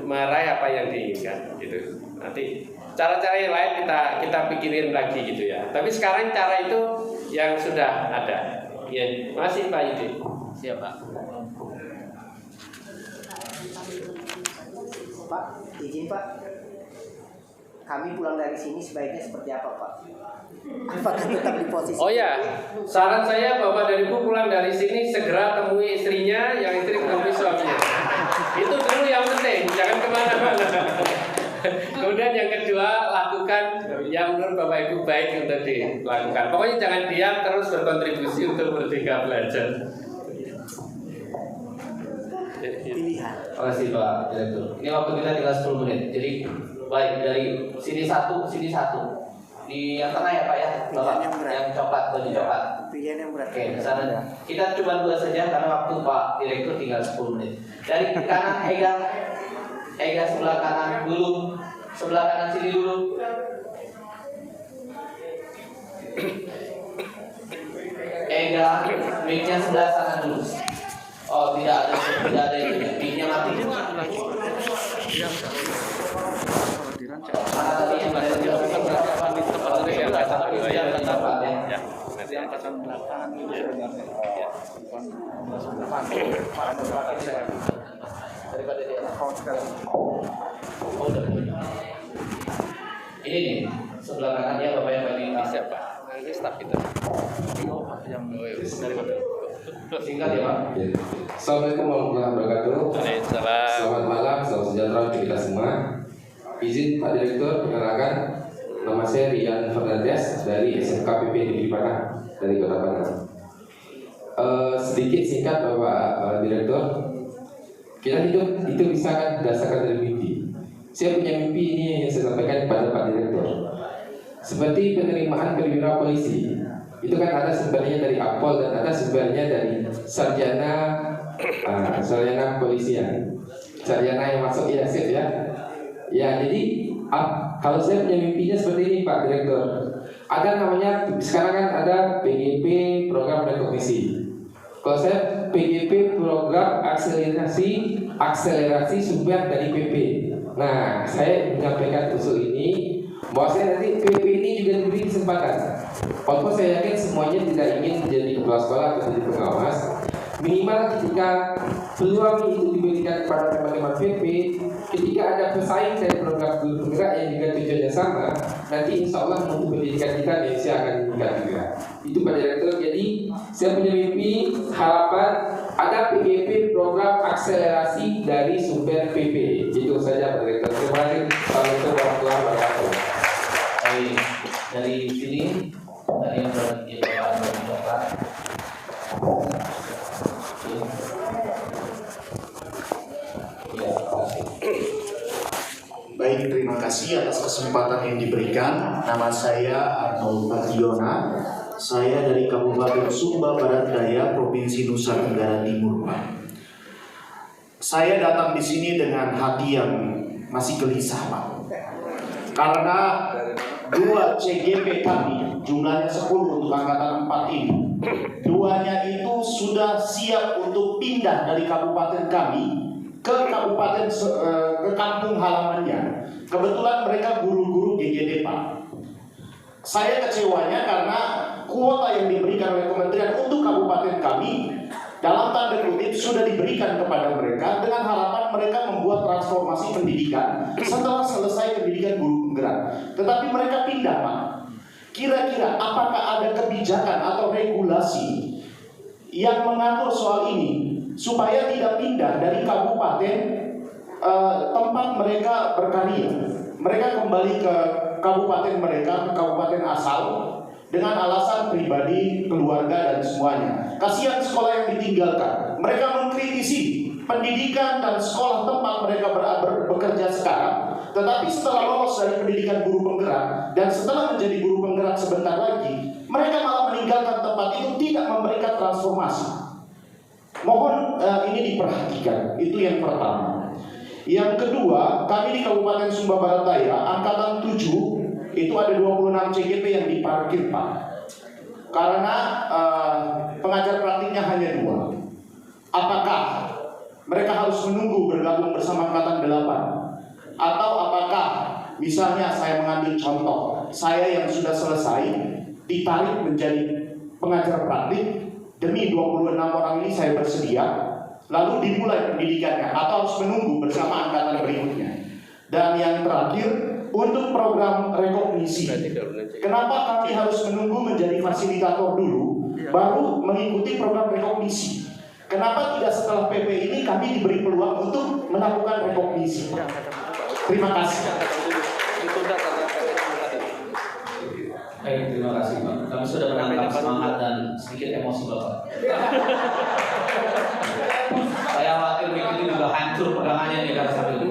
Speaker 2: meraih apa yang diinginkan. Gitu. Nanti cara-cara yang lain kita pikirin lagi gitu ya. Tapi sekarang cara itu yang sudah ada. Ya, masih Pak Yudi. Siap Pak.
Speaker 3: Pak, izin Pak. Kami pulang dari sini sebaiknya seperti apa Pak? Apakah tetap di posisi?
Speaker 2: Oh ya, saran saya Bapak dan Ibu pulang dari sini segera temui istrinya, yang istri temui suaminya. Itu dulu yang penting, jangan kemana-mana. Kemudian yang kedua, lakukan yang menurut Bapak Ibu baik untuk dilakukan. Pokoknya jangan diam, terus berkontribusi untuk Merdeka Belajar.
Speaker 3: Pilihan.
Speaker 1: Terima kasih Pak Direktur. Ini waktu kita tinggal 10 menit. Jadi baik dari sini satu. Di yang tengah ya Pak ya, Bapak yang coklat, baju coklat.
Speaker 3: Pilihan yang berat.
Speaker 1: Oke, kesana. Kita coba 2 saja karena waktu Pak Direktur tinggal 10 menit. Dari kanan Ega sebelah kanan dulu, sebelah kanan sini dulu. Ega, mic-nya sebelah sana dulu. Oh, tidak ada itu. Mic-nya mati. Ini nih sebelah kanannya Bapak yang paling
Speaker 2: Siapa? Nanti staf kita.
Speaker 1: Singkat ya Pak.
Speaker 7: Assalamualaikum warahmatullahi wabarakatuh.
Speaker 2: Waalaikumsalam.
Speaker 7: Selamat malam, salam sejahtera untuk kita semua. Izin Pak Direktur, perkenalkan, nama saya Rian Fernandes dari SMK PP Negeri Padang dari Kota Padang. Sedikit singkat Bapak Direktur, kita hidup itu bisa kan berdasarkan dari mimpi. Saya punya mimpi ini yang saya sampaikan kepada Pak Direktur. Seperti penerimaan perwira polisi, itu kan ada sumbernya dari Akpol dan ada sumbernya dari sarjana polisian, sarjana yang masuk IASIP ya. Ya jadi kalau saya punya mimpinya seperti ini Pak Direktur. Ada namanya sekarang kan ada PGP program rekognisi. Kalau saya PGP program akselerasi sumber dari PP. Nah saya menyampaikan usul ini bahwa saya nanti PP ini juga diberi kesempatan. Walaupun saya yakin semuanya tidak ingin menjadi kepala sekolah atau menjadi pengawas, minimal ketika peluang itu diberikan kepada teman-teman PP, ketika ada pesaing dari program guru penggerak yang juga tujuannya sama, nanti insya Allah mutu pendidikan kita Indonesia akan meningkat juga. Itu Pak Direktur. Jadi saya punya mimpi, harapan ada PGP program akselerasi dari sumber PP. Itu saja Pak Direktur. Terima kasih. Assalamualaikum warahmatullahi wabarakatuh.
Speaker 1: Baik, dari sini tadi yang berarti Bapak.
Speaker 8: Baik, terima kasih atas kesempatan yang diberikan. Nama saya Arnold Pationa. Saya dari Kabupaten Sumba Barat Daya, Provinsi Nusa Tenggara Timur. Saya datang di sini dengan hati yang masih gelisah, Pak. Karena 2 CGP kami, jumlahnya 10 untuk angkatan 4 ini, 2-nya itu sudah siap untuk pindah dari kabupaten kami ke kabupaten ke kampung halamannya. Kebetulan mereka guru-guru GGD, Pak. Saya kecewanya karena kuota yang diberikan oleh kementerian untuk kabupaten kami dalam tanda kutip sudah diberikan kepada mereka dengan harapan mereka membuat transformasi pendidikan setelah selesai pendidikan guru penggerak. Tetapi mereka pindah, Pak. Kira-kira apakah ada kebijakan atau regulasi yang mengatur soal ini supaya tidak pindah dari kabupaten tempat mereka berkarya? Mereka kembali ke kabupaten mereka, ke kabupaten asal dengan alasan pribadi, keluarga, dan semuanya. Kasihan sekolah yang ditinggalkan. Mereka mengkritisi pendidikan dan sekolah tempat mereka bekerja sekarang. Tetapi setelah lolos dari pendidikan guru penggerak dan setelah menjadi guru penggerak sebentar lagi, mereka malah meninggalkan tempat itu, tidak memberikan transformasi. Mohon ini diperhatikan. Itu yang pertama. Yang kedua, kami di Kabupaten Sumba Barat Daya, angkatan 7, itu ada 26 CGP yang diparkir, Pak. Karena pengajar praktiknya hanya 2. Apakah mereka harus menunggu bergabung bersama angkatan 8? Atau apakah misalnya saya mengambil contoh, saya yang sudah selesai ditarik menjadi pengajar praktik, demi 26 orang ini saya bersedia, lalu dimulai pendidikannya, atau harus menunggu bersama angkatan berikutnya. Dan yang terakhir, untuk program rekognisi, kenapa kami harus menunggu menjadi fasilitator dulu baru mengikuti program rekognisi? Kenapa tidak setelah PP ini kami diberi peluang untuk melakukan rekognisi? Terima kasih.
Speaker 1: Baik, terima kasih Pak. Kami sudah menangkap semangat dan sedikit emosi Bapak. Saya khawatir begitu juga hancur pegangannya nih karena sampai itu.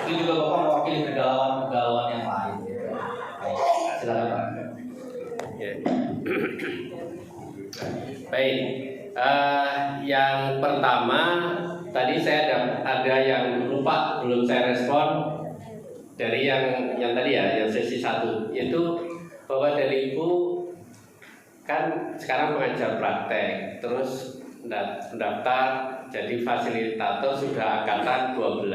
Speaker 1: Itu juga Bapak mewakili kegalauan yang lain. Baik, silakan Pak.
Speaker 2: Baik, yang pertama tadi saya ada yang lupa belum saya respon dari yang tadi ya, yang sesi 1, yaitu bahwa dari Ibu kan sekarang mengajar praktek, terus mendaftar jadi fasilitator sudah angkatan 12.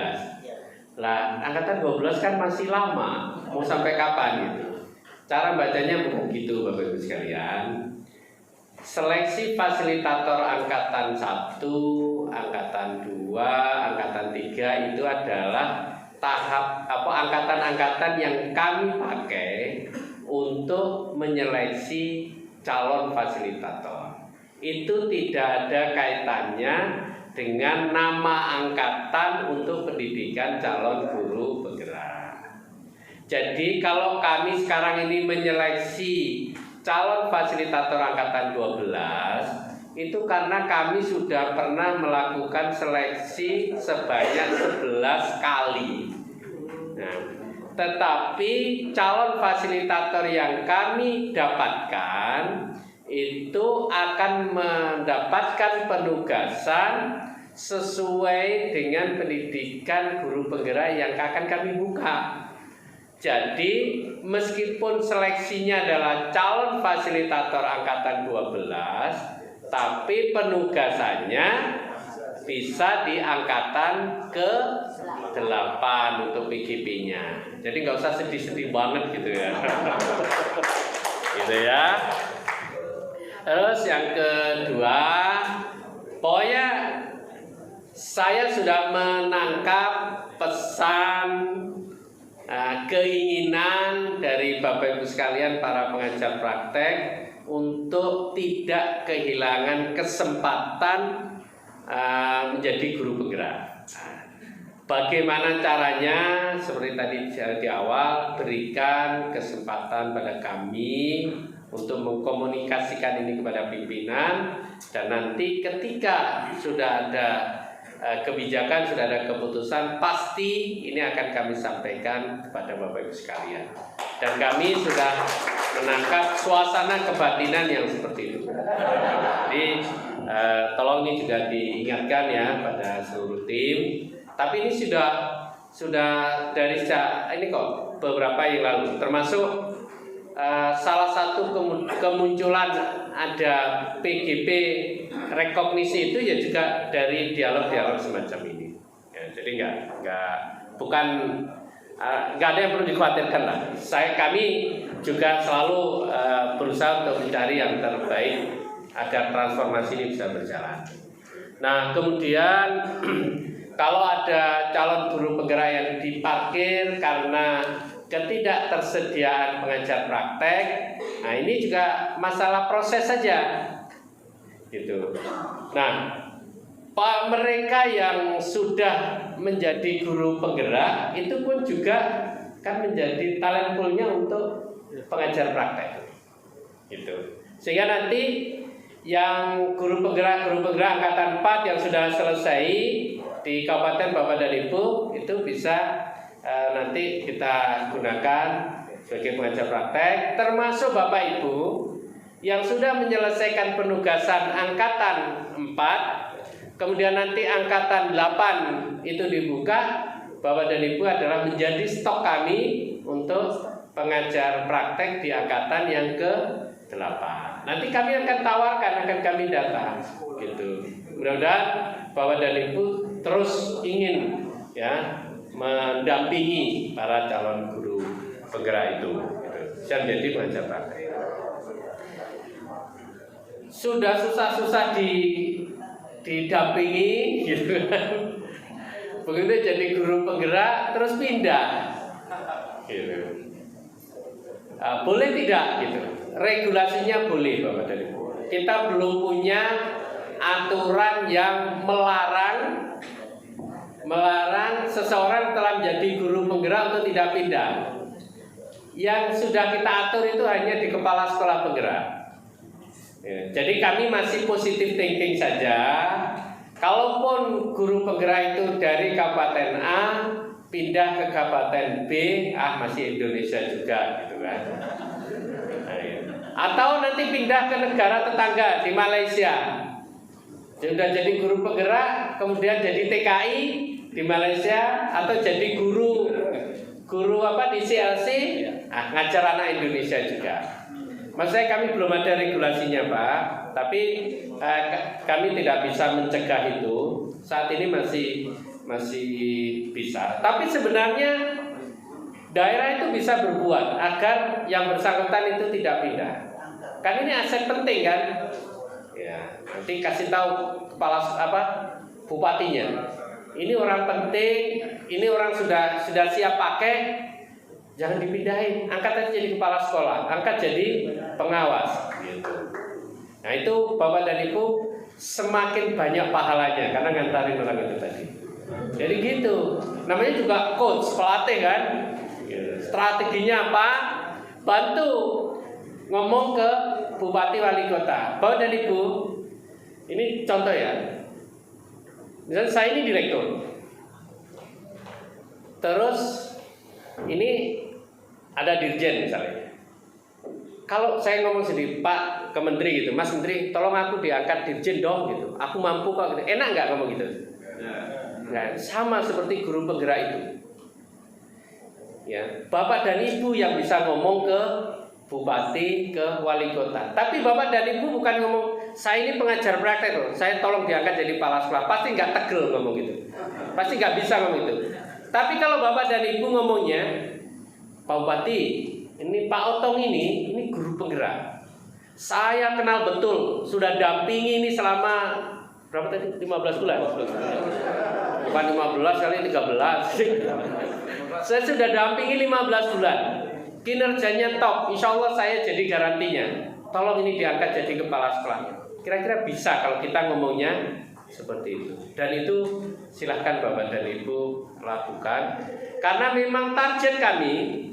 Speaker 2: Lah, angkatan 12 kan masih lama, mau sampai kapan gitu. Cara bacanya begitu Bapak Ibu sekalian. Seleksi fasilitator angkatan 1, angkatan 2, angkatan 3 itu adalah tahap angkatan-angkatan yang kami pakai untuk menyeleksi calon fasilitator. Itu tidak ada kaitannya dengan nama angkatan untuk pendidikan calon guru penggerak. Jadi kalau kami sekarang ini menyeleksi calon fasilitator angkatan 12, itu karena kami sudah pernah melakukan seleksi sebanyak 11 kali. Nah, tetapi calon fasilitator yang kami dapatkan itu akan mendapatkan penugasan sesuai dengan pendidikan guru penggerak yang akan kami buka. Jadi meskipun seleksinya adalah calon fasilitator angkatan 12, tapi penugasannya bisa di angkatan ke-8 untuk PGP-nya. Jadi nggak usah sedih-sedih banget gitu ya. Gitu ya. Terus yang kedua, pokoknya saya sudah menangkap pesan keinginan dari Bapak Ibu sekalian para pengajar praktek untuk tidak kehilangan kesempatan menjadi guru penggerak. Bagaimana caranya? Seperti tadi di awal, berikan kesempatan pada kami untuk mengkomunikasikan ini kepada pimpinan, dan nanti ketika sudah ada kebijakan, sudah ada keputusan, pasti ini akan kami sampaikan kepada Bapak Ibu sekalian. Dan kami sudah menangkap suasana kebatinan yang seperti itu. Jadi tolong ini juga diingatkan ya pada seluruh tim. Tapi ini sudah dari ini kok beberapa yang lalu, termasuk salah satu kemunculan ada PGP rekognisi itu ya juga dari dialog-dialog semacam ini. Ya, jadi nggak ada yang perlu dikhawatirkan lah. Kami juga selalu berusaha untuk mencari yang terbaik agar transformasi ini bisa berjalan. Nah, kemudian kalau ada calon guru penggerak yang diparkir karena ketidaktersediaan pengajar praktek, nah ini juga masalah proses saja, gitu. Nah, mereka yang sudah menjadi guru penggerak itu pun juga kan menjadi talent pool-nya untuk pengajar praktek, gitu. Sehingga nanti yang guru penggerak angkatan 4 yang sudah selesai di Kabupaten Bapak dan Ibu itu bisa nanti kita gunakan sebagai pengajar praktek, termasuk Bapak Ibu yang sudah menyelesaikan penugasan angkatan 4, kemudian nanti angkatan 8 itu dibuka. Bapak dan Ibu adalah menjadi stok kami untuk pengajar praktek di angkatan yang ke-8. Nanti kami akan tawarkan, akan kami data, gitu. Mudah-mudahan Bapak dan Ibu terus ingin ya mendampingi para calon guru penggerak itu, bisa menjadi pengajar praktek. Sudah susah-susah didampingi, gitu kan? Begitu jadi guru penggerak terus pindah, gitu. Boleh tidak, gitu? Regulasinya boleh, Bapak dan Ibu. Kita belum punya aturan yang melarang seseorang telah menjadi guru penggerak untuk tidak pindah. Yang sudah kita atur itu hanya di kepala sekolah penggerak. Ya, jadi kami masih positive thinking saja. Kalaupun guru penggerak itu dari Kabupaten A pindah ke Kabupaten B, masih Indonesia juga, gitu kan. Nah, ya. Atau nanti pindah ke negara tetangga di Malaysia. Sudah jadi guru penggerak, kemudian jadi TKI di Malaysia, atau jadi guru di CLC, ngajar anak Indonesia juga. Maksudnya kami belum ada regulasinya, Pak, tapi kami tidak bisa mencegah itu. Saat ini masih bisa. Tapi sebenarnya daerah itu bisa berbuat agar yang bersangkutan itu tidak pindah. Kan ini aset penting kan? Ya, nanti kasih tahu kepala bupatinya. Ini orang penting, ini orang sudah siap pakai. jangan dipindahin, angkat aja jadi kepala sekolah, angkat jadi pengawas gitu. Nah itu Bapak dan Ibu semakin banyak pahalanya karena ngantarin orang itu tadi. Jadi gitu, namanya juga coach, pelatih kan. Strateginya apa? Bantu ngomong ke bupati wali kota. Bapak dan Ibu, ini contoh ya. Misalnya saya ini direktur. Terus ini ada dirjen misalnya. Kalau saya ngomong sendiri, Pak ke Menteri gitu, Mas Menteri, tolong aku diangkat dirjen dong gitu. Aku mampu kok gitu. Enak nggak ngomong gitu? Nah, sama seperti guru penggerak itu. Ya, Bapak dan Ibu yang bisa ngomong ke bupati, ke wali kota. Tapi Bapak dan Ibu bukan ngomong, saya ini pengajar praktek loh, saya tolong diangkat jadi kepala sekolah. Pasti nggak tegel ngomong gitu. Pasti nggak bisa ngomong gitu. Tapi kalau Bapak dan Ibu ngomongnya, Pak Bupati, ini Pak Otong ini guru penggerak. Saya kenal betul, sudah dampingi ini selama berapa tadi? 15 bulan. Bukan 15 kali 13. Saya sudah dampingi 15 bulan. Kinerjanya top, insya Allah saya jadi garantinya. Tolong ini diangkat jadi kepala sekolah. Kira-kira bisa kalau kita ngomongnya seperti itu. Dan itu silahkan Bapak dan Ibu lakukan. Karena memang target kami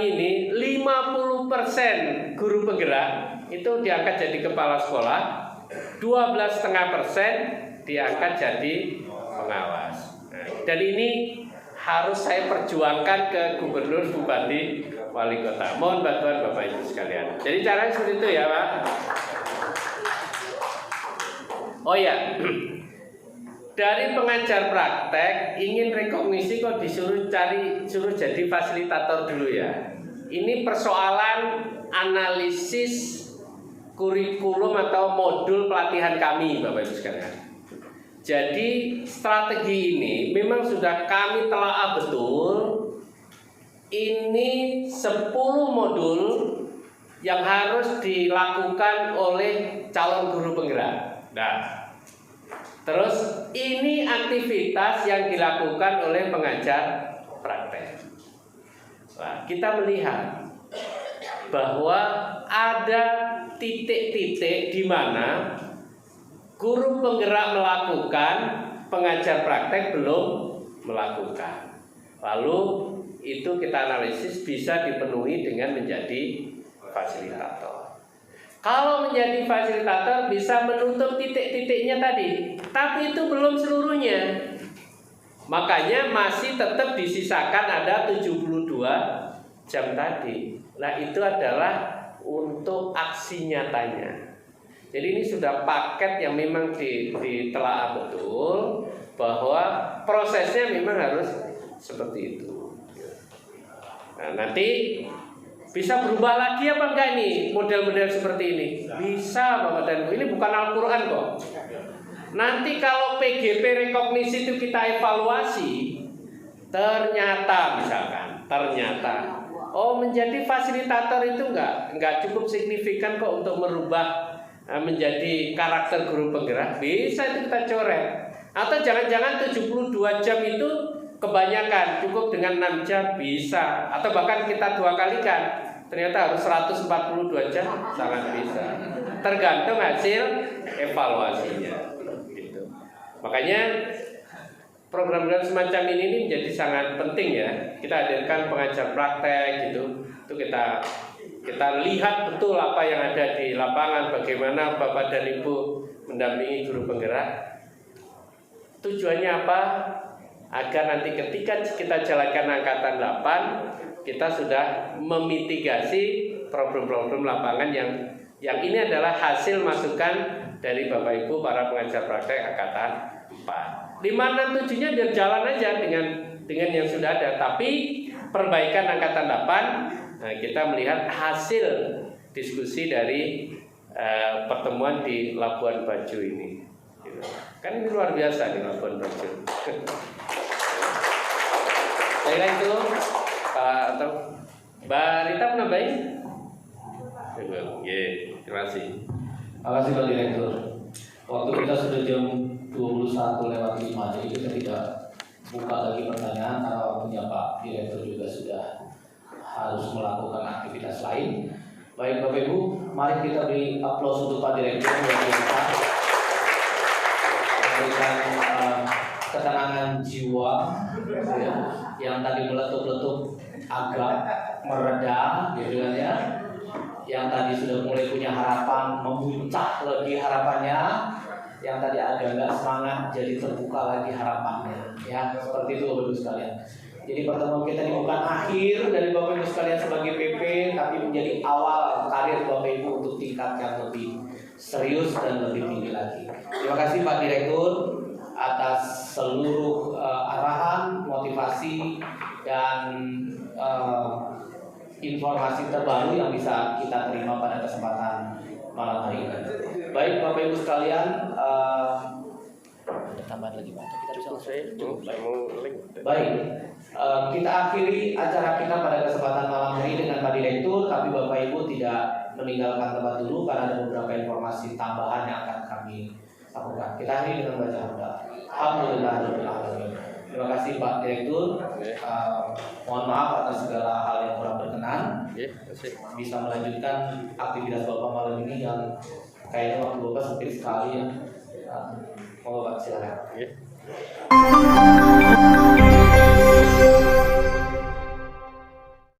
Speaker 2: ini 50% guru penggerak itu diangkat jadi kepala sekolah, 12,5% diangkat jadi pengawas. Dan ini harus saya perjuangkan ke gubernur, bupati, wali kota. Mohon bantuan Bapak Ibu sekalian. Jadi caranya seperti itu ya Pak. Oh ya, dari pengajar praktek ingin rekognisi kok suruh jadi fasilitator dulu ya. Ini persoalan analisis kurikulum atau modul pelatihan kami Bapak Ibu sekalian. Jadi strategi ini memang sudah kami telaah betul. Ini 10 modul yang harus dilakukan oleh calon guru penggerak. Nah, terus ini aktivitas yang dilakukan oleh pengajar praktek. Nah, kita melihat bahwa ada titik-titik di mana guru penggerak melakukan, pengajar praktek belum melakukan. Lalu itu kita analisis bisa dipenuhi dengan menjadi fasilitator. Kalau menjadi fasilitator bisa menutup titik-titiknya tadi, tapi itu belum seluruhnya. Makanya masih tetap disisakan ada 72 jam tadi. Nah itu adalah untuk aksi nyatanya. Jadi ini sudah paket yang memang ditelaah betul bahwa prosesnya memang harus seperti itu. Nah nanti bisa berubah lagi apa enggak nih model-model seperti ini? Bisa Bapak dan Ibu, ini bukan Al-Quran kok. Nanti kalau PGP rekognisi itu kita evaluasi, ternyata menjadi fasilitator itu enggak cukup signifikan kok untuk merubah menjadi karakter guru penggerak. Bisa itu kita coret. Atau jangan-jangan 72 jam itu kebanyakan, cukup dengan 6 jam bisa. Atau bahkan kita 2 kalikan. Ternyata harus 142 jam, sangat bisa. Tergantung hasil evaluasinya. Gitu. Makanya program-program semacam ini menjadi sangat penting ya. Kita hadirkan pengajar praktek gitu. Itu kita lihat betul apa yang ada di lapangan, bagaimana Bapak dan Ibu mendampingi guru penggerak. Tujuannya apa? Agar nanti ketika kita jalankan angkatan 8 kita sudah memitigasi problem-problem lapangan yang ini adalah hasil masukan dari Bapak Ibu para pengajar praktek angkatan 4. 5, 6, 7-nya biar jalan aja dengan yang sudah ada, tapi perbaikan angkatan 8 kita melihat hasil diskusi dari pertemuan di Labuan Bajo ini. Kan ini luar biasa di Labuan Bajo. Saya itu atau Mbak Rita menambahin? Oke, terima kasih.
Speaker 1: Terima kasih Pak Direktur. Waktu kita sudah jam 21:05, jadi kita tidak buka lagi pertanyaan karena waktunya Pak Direktur juga sudah harus melakukan aktivitas lain. Baik Bapak Ibu, mari kita beri aplaus untuk Pak Direktur yang biasa memberikan ketenangan jiwa ya, yang tadi meletup-letup agak mereda gitu kan ya, yang tadi sudah mulai punya harapan memuncak lagi harapannya, yang tadi agak nggak semangat jadi terbuka lagi harapannya ya, seperti itu Bapak Ibu sekalian. Jadi pertemuan kita ini bukan akhir dari Bapak Ibu sekalian sebagai PP, tapi menjadi awal karir Bapak Ibu untuk tingkat yang lebih serius dan lebih tinggi lagi. Terima kasih Pak Direktur atas seluruh arahan, motivasi dan informasi terbaru yang bisa kita terima pada kesempatan malam hari ini. Baik Bapak Ibu sekalian, ada tambahan lagi Pak? Kita bisa baik, kita akhiri acara kita pada kesempatan malam hari dengan Pak Direktur, tapi Bapak Ibu tidak meninggalkan tempat dulu karena ada beberapa informasi tambahan yang akan kami lakukan. Kita akhiri dengan baca hamdalah. Alhamdulillahirabbil alamin. Terima kasih Pak Direktur. Mohon maaf atas segala hal yang kurang berkenan. Bisa melanjutkan aktivitas Bapak malam ini yang kayaknya waktu Bapak sempit sekali ya. Mohon Bapak silakan.